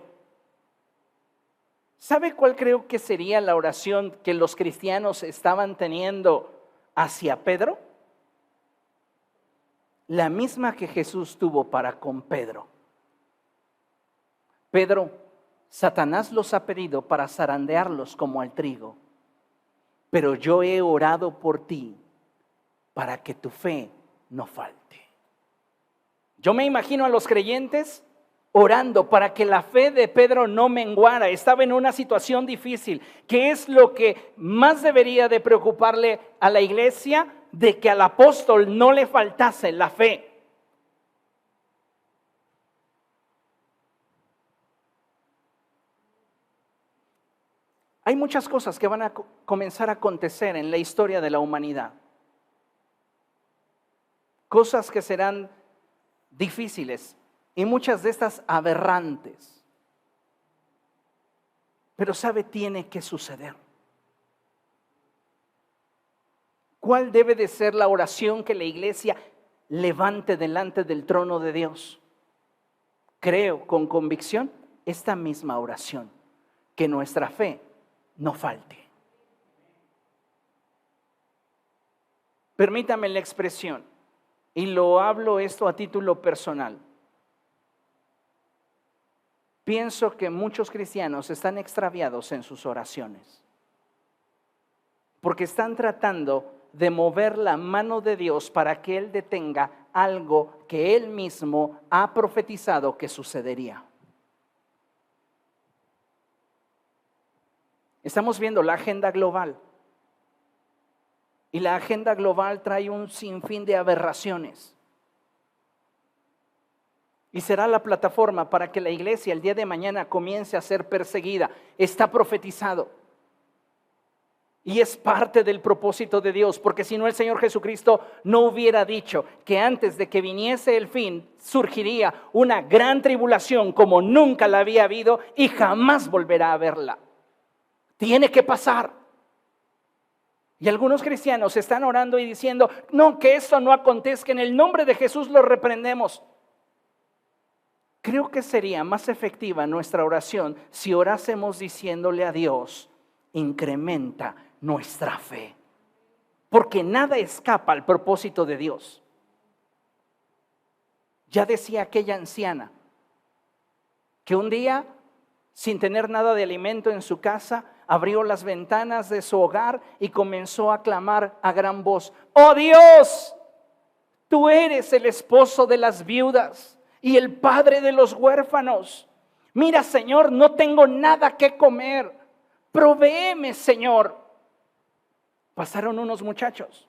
¿Sabe cuál creo que sería la oración que los cristianos estaban teniendo hacia Pedro? La misma que Jesús tuvo para con Pedro. Pedro, Satanás los ha pedido para zarandearlos como al trigo. Pero yo he orado por ti para que tu fe no falte. Yo me imagino a los creyentes orando para que la fe de Pedro no menguara. Estaba en una situación difícil. ¿Qué es lo que más debería de preocuparle a la iglesia? De que al apóstol no le faltase la fe. Hay muchas cosas que van a comenzar a acontecer en la historia de la humanidad. Cosas que serán difíciles y muchas de estas aberrantes. Pero sabe, tiene que suceder. ¿Cuál debe de ser la oración que la iglesia levante delante del trono de Dios? Creo con convicción esta misma oración, que nuestra fe no falte. Permítame la expresión, y lo hablo esto a título personal. Pienso que muchos cristianos están extraviados en sus oraciones, porque están tratando de mover la mano de Dios para que Él detenga algo que Él mismo ha profetizado que sucedería. Estamos viendo la agenda global. Y la agenda global trae un sinfín de aberraciones. Y será la plataforma para que la iglesia el día de mañana comience a ser perseguida. Está profetizado. Y es parte del propósito de Dios, porque si no el Señor Jesucristo no hubiera dicho que antes de que viniese el fin surgiría una gran tribulación como nunca la había habido y jamás volverá a verla. Tiene que pasar. Y algunos cristianos están orando y diciendo, no, que esto no acontezca, en el nombre de Jesús lo reprendemos. Creo que sería más efectiva nuestra oración si orásemos diciéndole a Dios, incrementa nuestra fe. Porque nada escapa al propósito de Dios. Ya decía aquella anciana que un día, sin tener nada de alimento en su casa, abrió las ventanas de su hogar y comenzó a clamar a gran voz, oh Dios, tú eres el esposo de las viudas y el padre de los huérfanos. Mira, Señor, no tengo nada que comer, provéeme, Señor. Pasaron unos muchachos,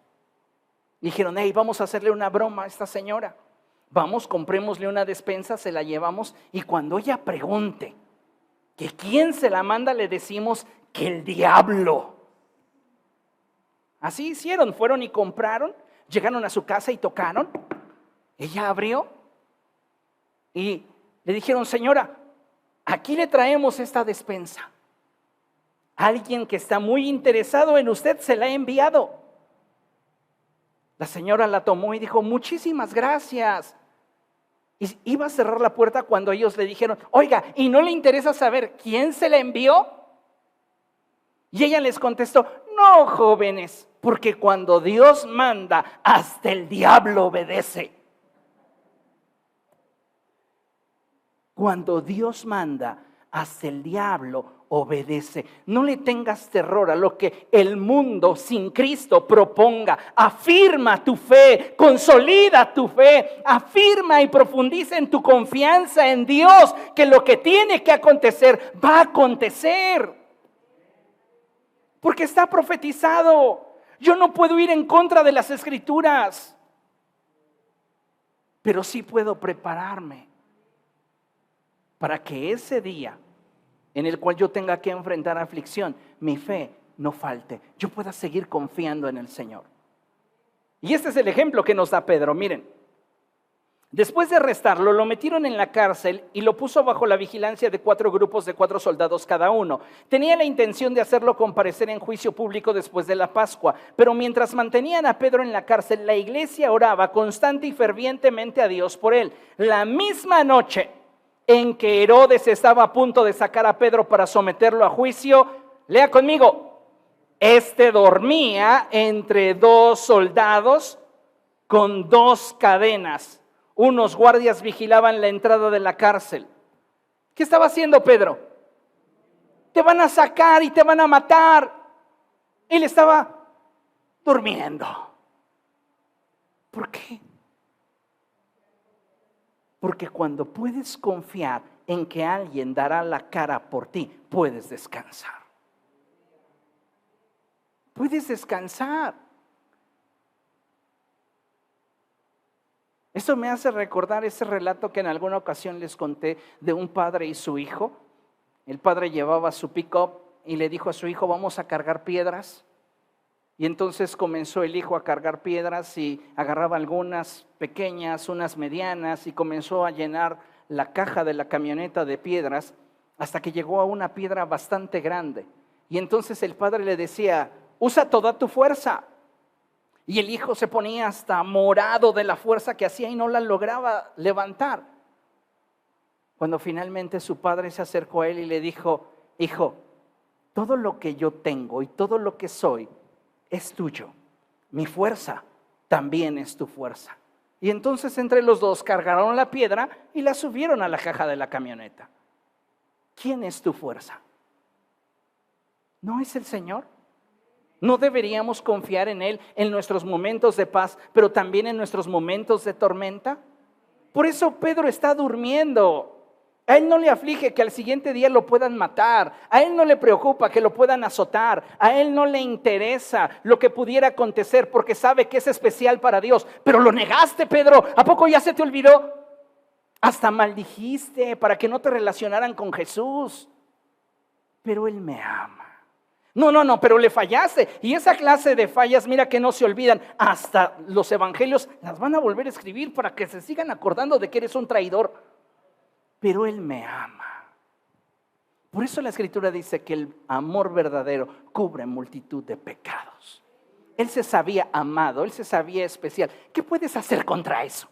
dijeron, hey, vamos a hacerle una broma a esta señora. Vamos, comprémosle una despensa, se la llevamos y cuando ella pregunte que quién se la manda, le decimos que el diablo. Así hicieron, fueron y compraron, llegaron a su casa y tocaron. Ella abrió y le dijeron, señora, aquí le traemos esta despensa. Alguien que está muy interesado en usted se la ha enviado. La señora la tomó y dijo, muchísimas gracias. Y iba a cerrar la puerta cuando ellos le dijeron, oiga, ¿y no le interesa saber quién se la envió? Y ella les contestó, no, jóvenes, porque cuando Dios manda, hasta el diablo obedece. Cuando Dios manda, hasta el diablo obedece. No le tengas terror a lo que el mundo sin Cristo proponga. Afirma tu fe, consolida tu fe, afirma y profundiza en tu confianza en Dios, que lo que tiene que acontecer va a acontecer. Porque está profetizado. Yo no puedo ir en contra de las Escrituras, pero sí puedo prepararme para que ese día en el cual yo tenga que enfrentar aflicción, mi fe no falte, yo pueda seguir confiando en el Señor. Y este es el ejemplo que nos da Pedro. Miren, después de arrestarlo, lo metieron en la cárcel y lo puso bajo la vigilancia de 4 grupos de 4 soldados cada uno. Tenía la intención de hacerlo comparecer en juicio público después de la Pascua, pero mientras mantenían a Pedro en la cárcel, la iglesia oraba constante y fervientemente a Dios por él. La misma noche en que Herodes estaba a punto de sacar a Pedro para someterlo a juicio, lea conmigo, este dormía entre 2 soldados con 2 cadenas. Unos guardias vigilaban la entrada de la cárcel. ¿Qué estaba haciendo Pedro? Te van a sacar y te van a matar. Él estaba durmiendo. ¿Por qué? Porque cuando puedes confiar en que alguien dará la cara por ti, puedes descansar. Puedes descansar. Eso me hace recordar ese relato que en alguna ocasión les conté de un padre y su hijo. El padre llevaba su pick-up y le dijo a su hijo, vamos a cargar piedras. Y entonces comenzó el hijo a cargar piedras y agarraba algunas pequeñas, unas medianas y comenzó a llenar la caja de la camioneta de piedras hasta que llegó a una piedra bastante grande. Y entonces el padre le decía, usa toda tu fuerza. Y el hijo se ponía hasta morado de la fuerza que hacía y no la lograba levantar. Cuando finalmente su padre se acercó a él y le dijo, hijo, todo lo que yo tengo y todo lo que soy es tuyo. Mi fuerza también es tu fuerza. Y entonces entre los dos cargaron la piedra y la subieron a la caja de la camioneta. ¿Quién es tu fuerza? ¿No es el Señor? ¿No deberíamos confiar en Él en nuestros momentos de paz, pero también en nuestros momentos de tormenta? Por eso Pedro está durmiendo. A él no le aflige que al siguiente día lo puedan matar. A él no le preocupa que lo puedan azotar. A él no le interesa lo que pudiera acontecer porque sabe que es especial para Dios. Pero lo negaste, Pedro. ¿A poco ya se te olvidó? Hasta maldijiste para que no te relacionaran con Jesús. Pero Él me ama. No, pero le fallaste. Y esa clase de fallas, mira que no se olvidan. Hasta los evangelios las van a volver a escribir para que se sigan acordando de que eres un traidor. Pero Él me ama. Por eso la Escritura dice que el amor verdadero cubre multitud de pecados. Él se sabía amado, Él se sabía especial. ¿Qué puedes hacer contra eso?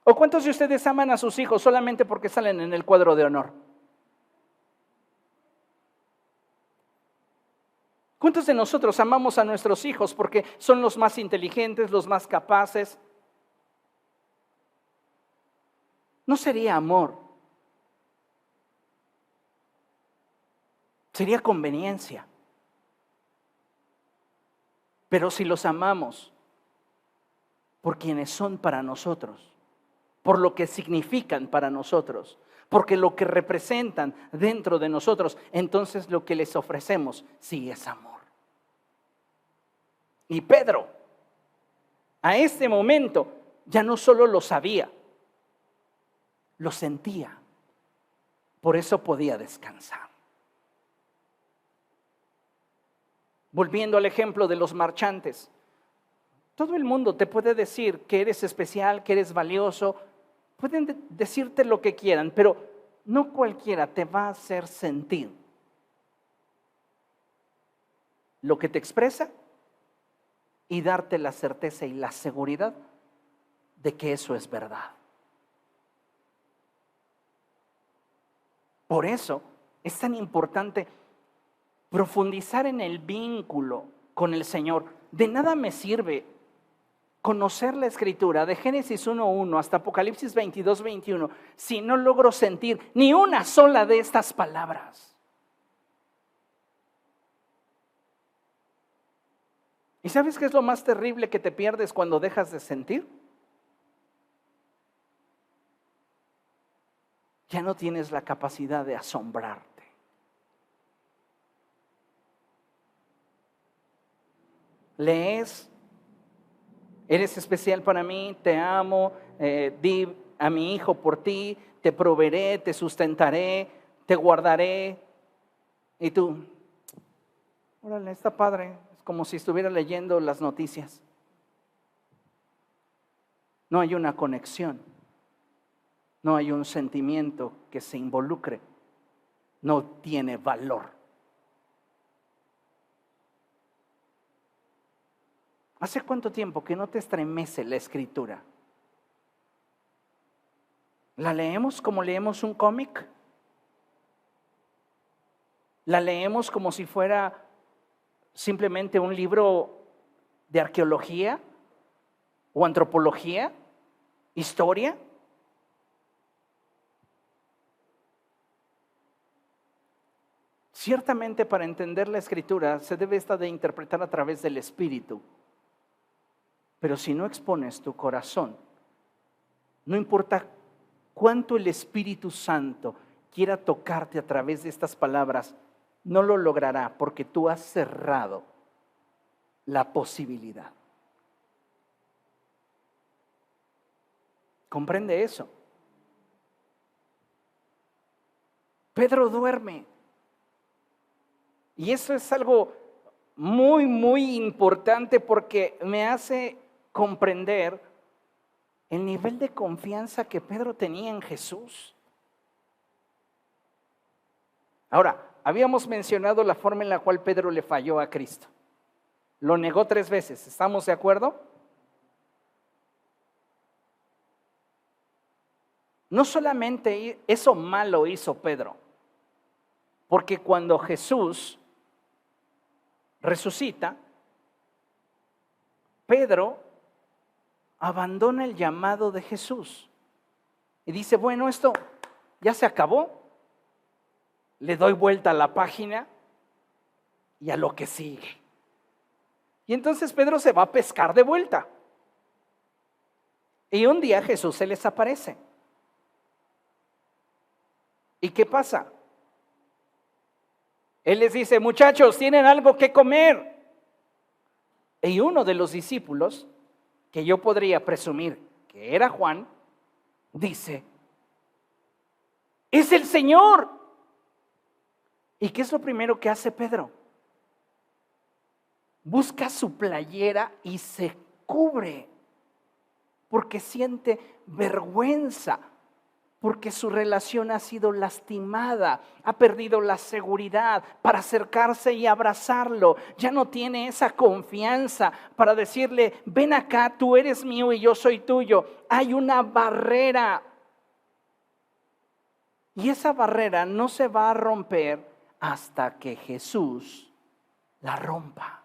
¿O cuántos de ustedes aman a sus hijos solamente porque salen en el cuadro de honor? ¿Cuántos de nosotros amamos a nuestros hijos porque son los más inteligentes, los más capaces? No sería amor, sería conveniencia. Pero si los amamos por quienes son para nosotros, por lo que significan para nosotros, porque lo que representan dentro de nosotros, entonces lo que les ofrecemos sí es amor. Y Pedro, a este momento, ya no solo lo sabía, lo sentía. Por eso podía descansar. Volviendo al ejemplo de los marchantes. Todo el mundo te puede decir que eres especial, que eres valioso. Pueden decirte lo que quieran, pero no cualquiera te va a hacer sentir lo que te expresa y darte la certeza y la seguridad de que eso es verdad. Por eso es tan importante profundizar en el vínculo con el Señor. De nada me sirve conocer la Escritura de Génesis 1:1 hasta Apocalipsis 22:21 si no logro sentir ni una sola de estas palabras. ¿Y sabes qué es lo más terrible que te pierdes cuando dejas de sentir? Ya no tienes la capacidad de asombrarte. Lees, eres especial para mí, te amo, di a mi hijo por ti, te proveeré, te sustentaré, te guardaré. Y tú, órale, está padre, es como si estuviera leyendo las noticias. No hay una conexión, no hay un sentimiento que se involucre, no tiene valor. ¿Hace cuánto tiempo que no te estremece la Escritura? ¿La leemos como leemos un cómic? ¿La leemos como si fuera simplemente un libro de arqueología o antropología, historia? Ciertamente, para entender la Escritura se debe esta de interpretar a través del Espíritu. Pero si no expones tu corazón, no importa cuánto el Espíritu Santo quiera tocarte a través de estas palabras, no lo logrará porque tú has cerrado la posibilidad. ¿Comprende eso? Pedro duerme. Y eso es algo muy, muy importante porque me hace comprender el nivel de confianza que Pedro tenía en Jesús. Ahora, habíamos mencionado la forma en la cual Pedro le falló a Cristo. Lo negó 3 veces, ¿estamos de acuerdo? No solamente eso malo hizo Pedro, porque cuando Jesús resucita, Pedro abandona el llamado de Jesús y dice, bueno, esto ya se acabó, le doy vuelta a la página y a lo que sigue. Y entonces Pedro se va a pescar de vuelta. Y un día Jesús se les aparece. ¿Y qué pasa? Él les dice, muchachos, ¿tienen algo que comer? Y uno de los discípulos, que yo podría presumir que era Juan, dice, ¡es el Señor! ¿Y qué es lo primero que hace Pedro? Busca su playera y se cubre, porque siente vergüenza, porque su relación ha sido lastimada, ha perdido la seguridad para acercarse y abrazarlo, ya no tiene esa confianza para decirle, ven acá, tú eres mío y yo soy tuyo. Hay una barrera y esa barrera no se va a romper hasta que Jesús la rompa,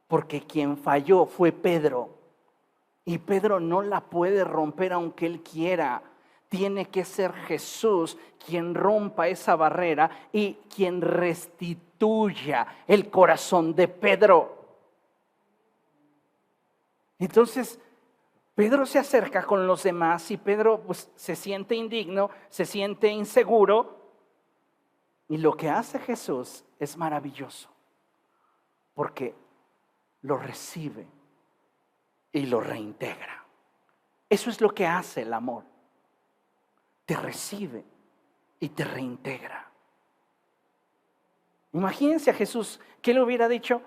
porque quien falló fue Pedro. Y Pedro no la puede romper aunque él quiera. Tiene que ser Jesús quien rompa esa barrera y quien restituya el corazón de Pedro. Entonces, Pedro se acerca con los demás y Pedro pues, se siente indigno, se siente inseguro. Y lo que hace Jesús es maravilloso, porque lo recibe y lo reintegra. Eso es lo que hace el amor. Te recibe y te reintegra. Imagínense a Jesús, ¿qué le hubiera dicho?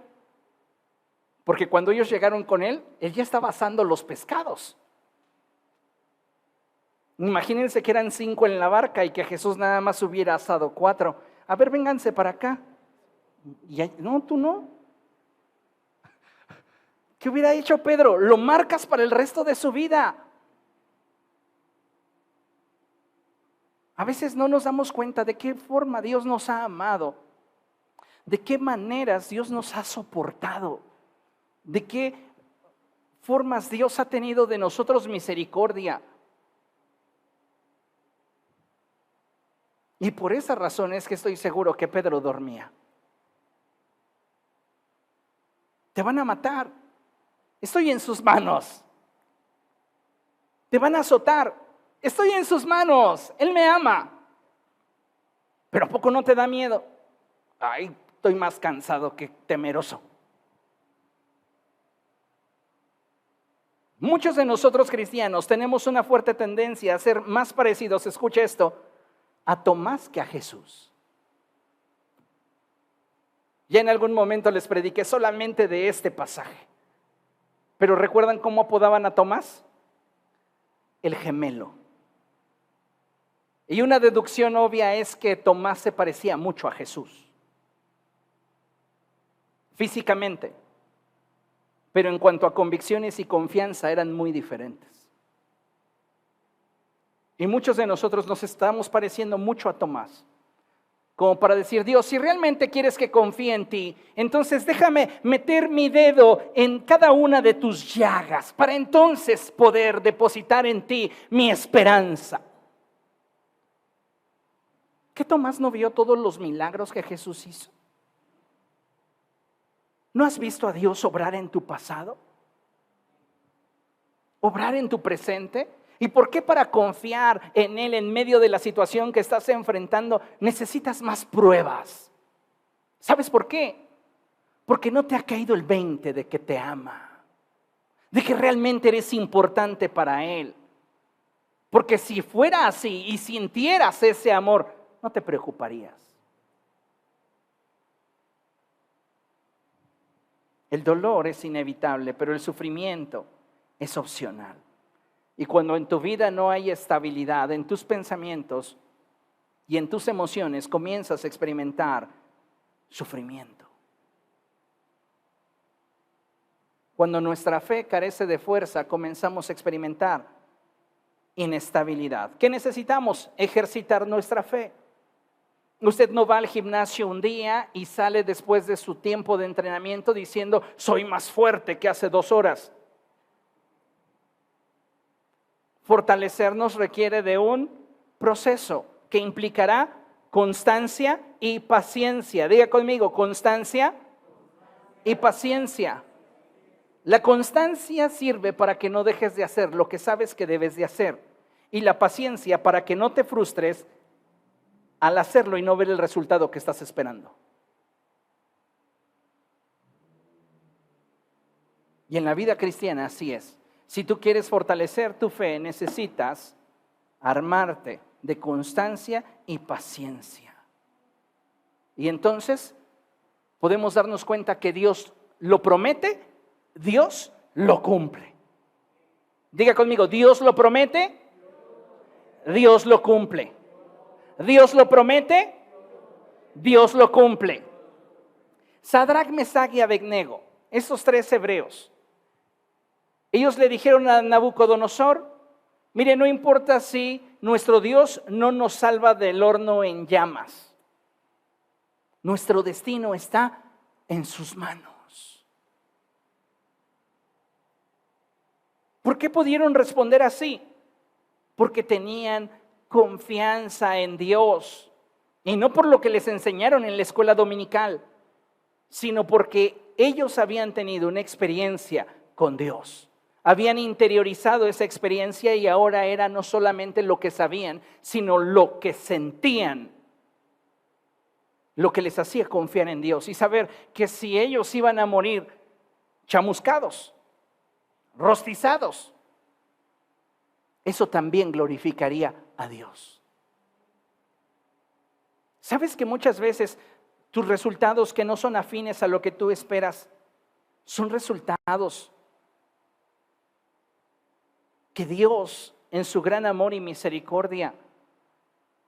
Porque cuando ellos llegaron con él ya estaba asando los pescados. Imagínense que eran 5 en la barca y que Jesús nada más hubiera asado 4. A ver, vénganse para acá. No, tú no. ¿Qué hubiera hecho Pedro? Lo marcas para el resto de su vida. A veces no nos damos cuenta de qué forma Dios nos ha amado, de qué maneras Dios nos ha soportado, de qué formas Dios ha tenido de nosotros misericordia. Y por esa razón es que estoy seguro que Pedro dormía. Te van a matar. Estoy en sus manos. Te van a azotar. Estoy en sus manos. Él me ama. Pero ¿a poco no te da miedo? Ay, estoy más cansado que temeroso. Muchos de nosotros cristianos tenemos una fuerte tendencia a ser más parecidos, escucha esto, a Tomás que a Jesús. Ya en algún momento les prediqué solamente de este pasaje. Pero ¿recuerdan cómo apodaban a Tomás? El gemelo. Y una deducción obvia es que Tomás se parecía mucho a Jesús. Físicamente. Pero en cuanto a convicciones y confianza eran muy diferentes. Y muchos de nosotros nos estamos pareciendo mucho a Tomás. Como para decir, Dios, si realmente quieres que confíe en ti, entonces déjame meter mi dedo en cada una de tus llagas para entonces poder depositar en ti mi esperanza. ¿Qué Tomás no vio todos los milagros que Jesús hizo? ¿No has visto a Dios obrar en tu pasado? ¿Obrar en tu presente? ¿Y por qué para confiar en Él en medio de la situación que estás enfrentando necesitas más pruebas? ¿Sabes por qué? Porque no te ha caído el 20 de que te ama, de que realmente eres importante para Él. Porque si fuera así y sintieras ese amor, no te preocuparías. El dolor es inevitable, pero el sufrimiento es opcional. Y cuando en tu vida no hay estabilidad en tus pensamientos y en tus emociones, comienzas a experimentar sufrimiento. Cuando nuestra fe carece de fuerza, comenzamos a experimentar inestabilidad. ¿Qué necesitamos? Ejercitar nuestra fe. Usted no va al gimnasio un día y sale después de su tiempo de entrenamiento diciendo, soy más fuerte que hace 2 horas. Fortalecernos requiere de un proceso que implicará constancia y paciencia. Diga conmigo, constancia y paciencia. La constancia sirve para que no dejes de hacer lo que sabes que debes de hacer. Y la paciencia para que no te frustres al hacerlo y no ver el resultado que estás esperando. Y en la vida cristiana así es. Si tú quieres fortalecer tu fe, necesitas armarte de constancia y paciencia. Y entonces podemos darnos cuenta que Dios lo promete, Dios lo cumple. Diga conmigo, Dios lo promete, Dios lo cumple. Dios lo promete, Dios lo cumple. Sadrac, Mesach y Abednego, estos 3 hebreos, ellos le dijeron a Nabucodonosor, mire, no importa si nuestro Dios no nos salva del horno en llamas. Nuestro destino está en sus manos. ¿Por qué pudieron responder así? Porque tenían confianza en Dios. Y no por lo que les enseñaron en la escuela dominical, sino porque ellos habían tenido una experiencia con Dios. Habían interiorizado esa experiencia y ahora era no solamente lo que sabían, sino lo que sentían, lo que les hacía confiar en Dios y saber que si ellos iban a morir chamuscados, rostizados, eso también glorificaría a Dios. ¿Sabes que muchas veces tus resultados que no son afines a lo que tú esperas son resultados que Dios en su gran amor y misericordia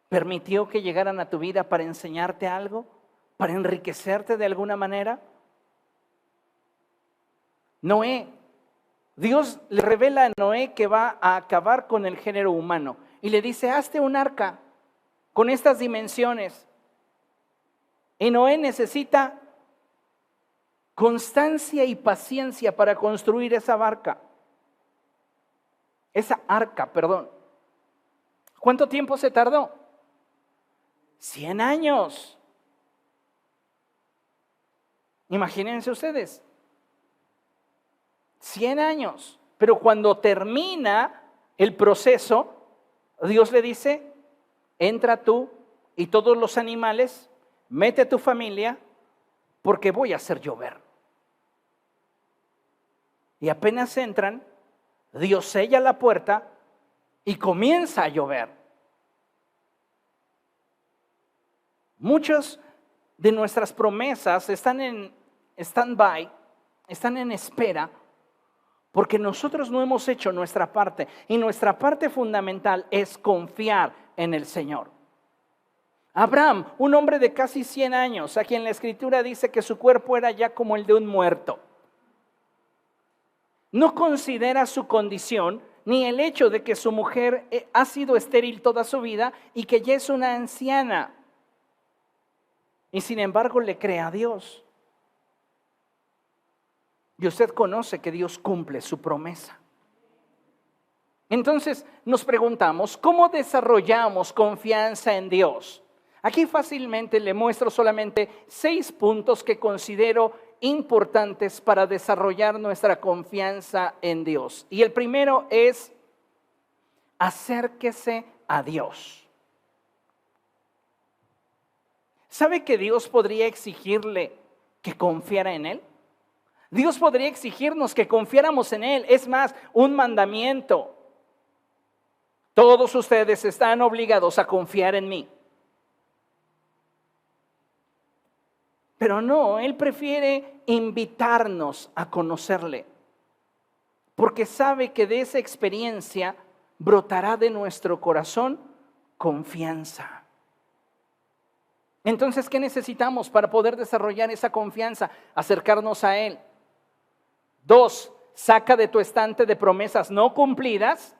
permitió que llegaran a tu vida para enseñarte algo, para enriquecerte de alguna manera? Noé. Dios le revela a Noé que va a acabar con el género humano y le dice, hazte un arca con estas dimensiones. Y Noé necesita constancia y paciencia para construir esa arca, perdón. ¿Cuánto tiempo se tardó? 100 años. Imagínense ustedes. 100 años. Pero cuando termina el proceso, Dios le dice, entra tú y todos los animales, mete a tu familia, porque voy a hacer llover. Y apenas entran, Dios sella la puerta y comienza a llover. Muchas de nuestras promesas están en stand-by, están en espera, porque nosotros no hemos hecho nuestra parte. Y nuestra parte fundamental es confiar en el Señor. Abraham, un hombre de casi 100 años, a quien la Escritura dice que su cuerpo era ya como el de un muerto, no considera su condición ni el hecho de que su mujer ha sido estéril toda su vida y que ya es una anciana. Y sin embargo le cree a Dios. Y usted conoce que Dios cumple su promesa. Entonces nos preguntamos, ¿cómo desarrollamos confianza en Dios? Aquí fácilmente le muestro solamente 6 puntos que considero importantes para desarrollar nuestra confianza en Dios. Y el primero es, acérquese a Dios. ¿Sabe que Dios podría exigirle que confiara en Él? Dios podría exigirnos que confiáramos en Él. Es más, un mandamiento. Todos ustedes están obligados a confiar en mí. Pero no, Él prefiere invitarnos a conocerle, porque sabe que de esa experiencia brotará de nuestro corazón confianza. Entonces, ¿qué necesitamos para poder desarrollar esa confianza? Acercarnos a Él. 2, saca de tu estante de promesas no cumplidas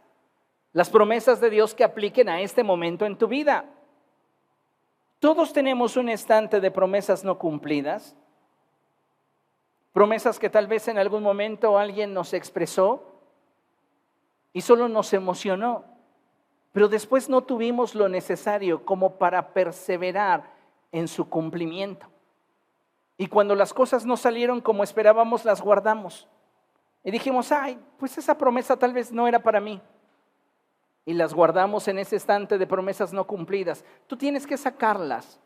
las promesas de Dios que apliquen a este momento en tu vida. Todos tenemos un estante de promesas no cumplidas, promesas que tal vez en algún momento alguien nos expresó y solo nos emocionó, pero después no tuvimos lo necesario como para perseverar en su cumplimiento. Y cuando las cosas no salieron como esperábamos, las guardamos y dijimos, pues esa promesa tal vez no era para mí. Y las guardamos en ese estante de promesas no cumplidas. Tú tienes que sacarlas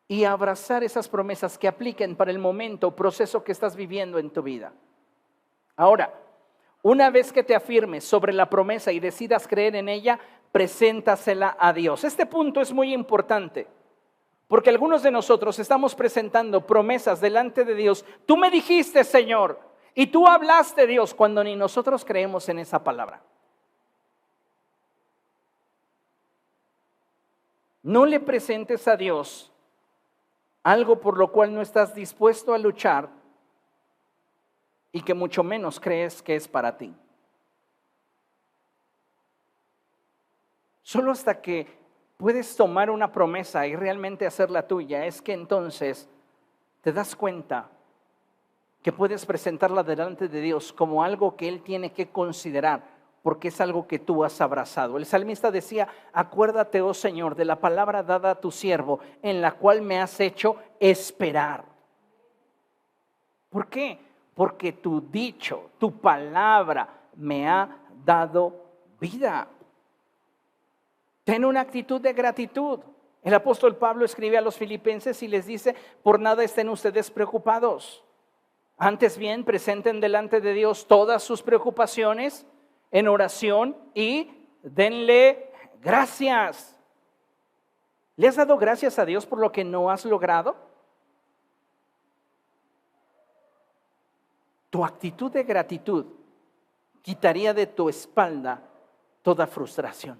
y abrazar esas promesas que apliquen para el momento o proceso que estás viviendo en tu vida. Ahora, una vez que te afirmes sobre la promesa y decidas creer en ella, preséntasela a Dios. Este punto es muy importante, porque algunos de nosotros estamos presentando promesas delante de Dios. Tú me dijiste, Señor, y tú hablaste, Dios, cuando ni nosotros creemos en esa palabra. No le presentes a Dios algo por lo cual no estás dispuesto a luchar y que mucho menos crees que es para ti. Solo hasta que puedes tomar una promesa y realmente hacerla tuya, es que entonces te das cuenta que puedes presentarla delante de Dios como algo que Él tiene que considerar, porque es algo que tú has abrazado. El salmista decía, acuérdate, oh Señor, de la palabra dada a tu siervo, en la cual me has hecho esperar. ¿Por qué? Porque tu dicho, tu palabra me ha dado vida. Ten una actitud de gratitud. El apóstol Pablo escribe a los filipenses y les dice, por nada estén ustedes preocupados. Antes bien, presenten delante de Dios todas sus preocupaciones en oración y denle gracias. ¿Le has dado gracias a Dios por lo que no has logrado? Tu actitud de gratitud quitaría de tu espalda toda frustración.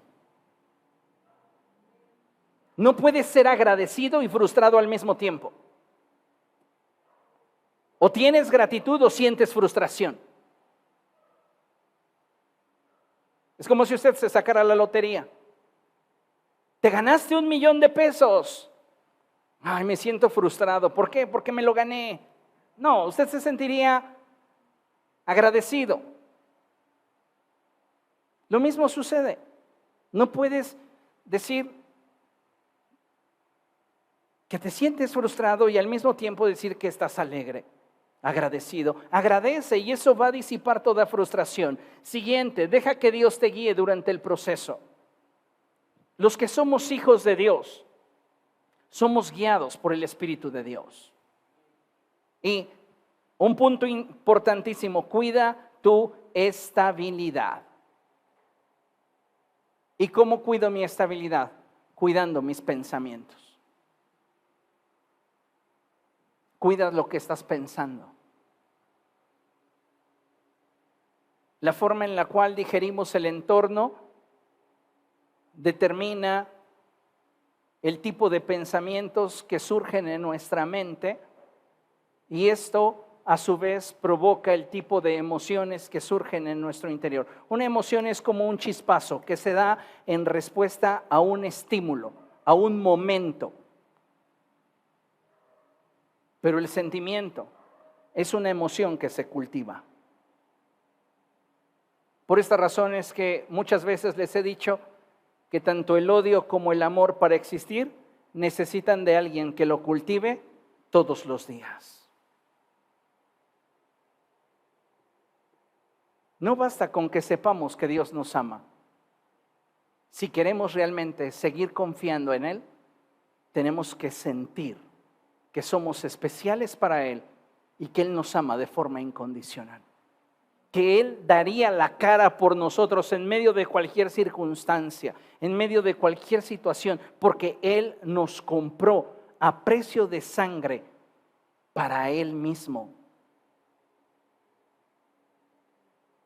No puedes ser agradecido y frustrado al mismo tiempo. O tienes gratitud o sientes frustración. Es como si usted se sacara la lotería. Te ganaste $1,000,000. Ay, me siento frustrado. ¿Por qué? Porque me lo gané. No, usted se sentiría agradecido. Lo mismo sucede. No puedes decir que te sientes frustrado y al mismo tiempo decir que estás alegre, agradecido. Agradece y eso va a disipar toda frustración. Siguiente, deja que Dios te guíe durante el proceso. Los que somos hijos de Dios, somos guiados por el Espíritu de Dios. Y un punto importantísimo, cuida tu estabilidad. ¿Y cómo cuido mi estabilidad? Cuidando mis pensamientos. Cuida lo que estás pensando. La forma en la cual digerimos el entorno determina el tipo de pensamientos que surgen en nuestra mente y esto a su vez provoca el tipo de emociones que surgen en nuestro interior. Una emoción es como un chispazo que se da en respuesta a un estímulo, a un momento. Pero el sentimiento es una emoción que se cultiva. Por esta razón es que muchas veces les he dicho que tanto el odio como el amor para existir necesitan de alguien que lo cultive todos los días. No basta con que sepamos que Dios nos ama. Si queremos realmente seguir confiando en Él, tenemos que sentir que somos especiales para Él y que Él nos ama de forma incondicional. Que Él daría la cara por nosotros en medio de cualquier circunstancia, en medio de cualquier situación, porque Él nos compró a precio de sangre para Él mismo.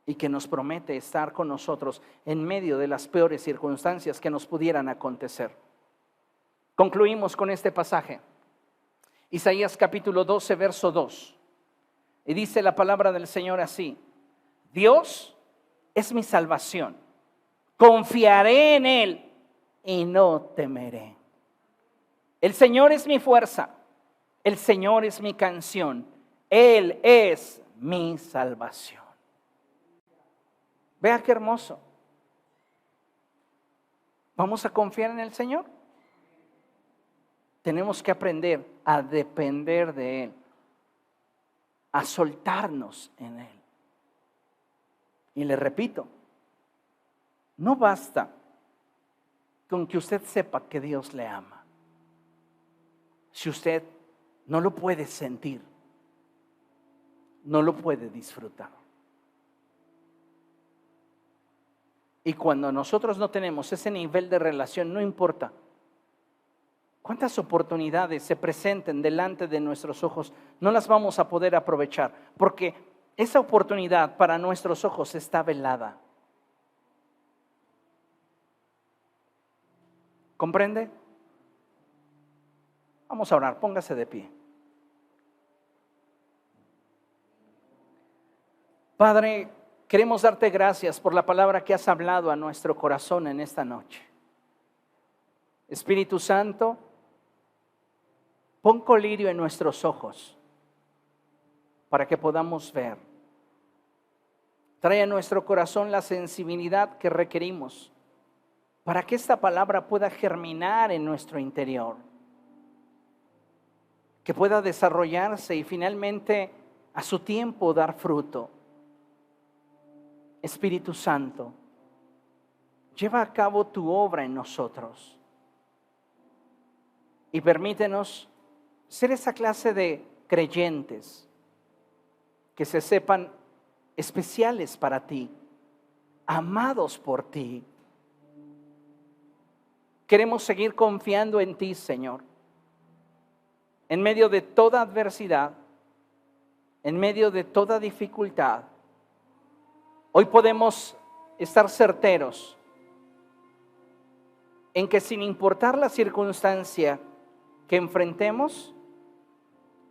Y que nos promete estar con nosotros en medio de las peores circunstancias que nos pudieran acontecer. Concluimos con este pasaje. Isaías capítulo 12, verso 2. Y dice la palabra del Señor así: Dios es mi salvación, confiaré en Él y no temeré. El Señor es mi fuerza, el Señor es mi canción, Él es mi salvación. Vea qué hermoso. ¿Vamos a confiar en el Señor? Tenemos que aprender a depender de Él, a soltarnos en Él. Y le repito, no basta con que usted sepa que Dios le ama. Si usted no lo puede sentir, no lo puede disfrutar. Y cuando nosotros no tenemos ese nivel de relación, no importa cuántas oportunidades se presenten delante de nuestros ojos, no las vamos a poder aprovechar, porque esa oportunidad para nuestros ojos está velada. ¿Comprende? Vamos a orar, póngase de pie. Padre, queremos darte gracias por la palabra que has hablado a nuestro corazón en esta noche. Espíritu Santo, pon colirio en nuestros ojos para que podamos ver. Trae a nuestro corazón la sensibilidad que requerimos para que esta palabra pueda germinar en nuestro interior, que pueda desarrollarse y finalmente a su tiempo dar fruto. Espíritu Santo, lleva a cabo tu obra en nosotros y permítenos ser esa clase de creyentes que se sepan especiales para ti, amados por ti. Queremos seguir confiando en ti, Señor, en medio de toda adversidad, en medio de toda dificultad. Hoy podemos estar certeros en que sin importar la circunstancia que enfrentemos,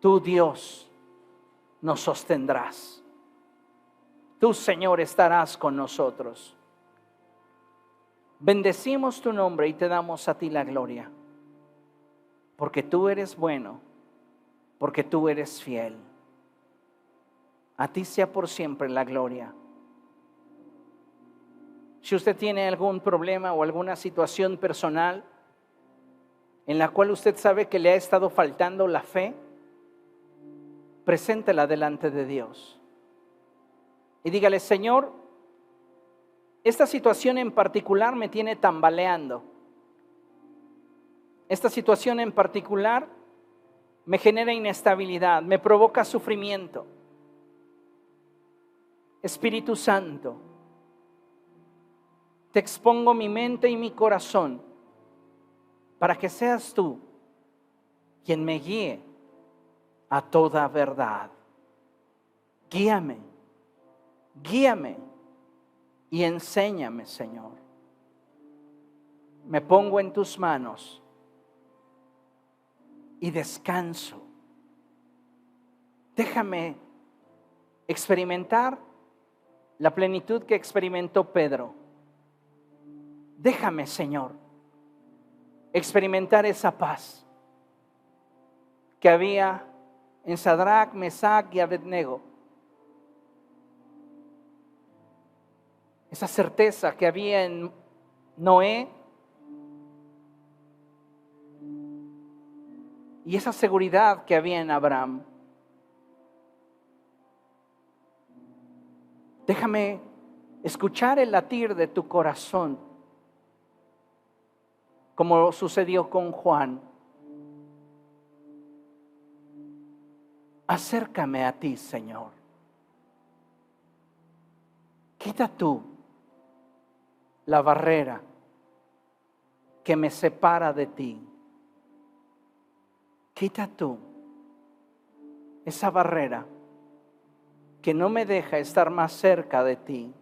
tú, Dios, nos sostendrás. Tú, Señor, estarás con nosotros. Bendecimos tu nombre y te damos a ti la gloria, porque tú eres bueno, porque tú eres fiel. A ti sea por siempre la gloria. Si usted tiene algún problema o alguna situación personal en la cual usted sabe que le ha estado faltando la fe, preséntela delante de Dios. Y dígale: Señor, esta situación en particular me tiene tambaleando. Esta situación en particular me genera inestabilidad, me provoca sufrimiento. Espíritu Santo, te expongo mi mente y mi corazón para que seas tú quien me guíe a toda verdad. Guíame, guíame y enséñame, Señor. Me pongo en tus manos y descanso. Déjame experimentar la plenitud que experimentó Pedro. Déjame, Señor, experimentar esa paz que había en Sadrach, Mesach y Abednego. Esa certeza que había en Noé y esa seguridad que había en Abraham. Déjame escuchar el latir de tu corazón, como sucedió con Juan. Acércame a ti, Señor. Quita tú la barrera que me separa de ti. Quita tú esa barrera que no me deja estar más cerca de ti.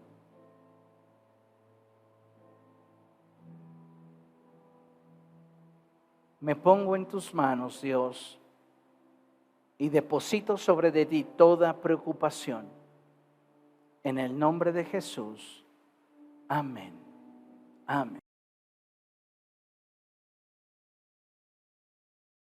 Me pongo en tus manos, Dios, y deposito sobre de ti toda preocupación. En el nombre de Jesús. Amén. Amén.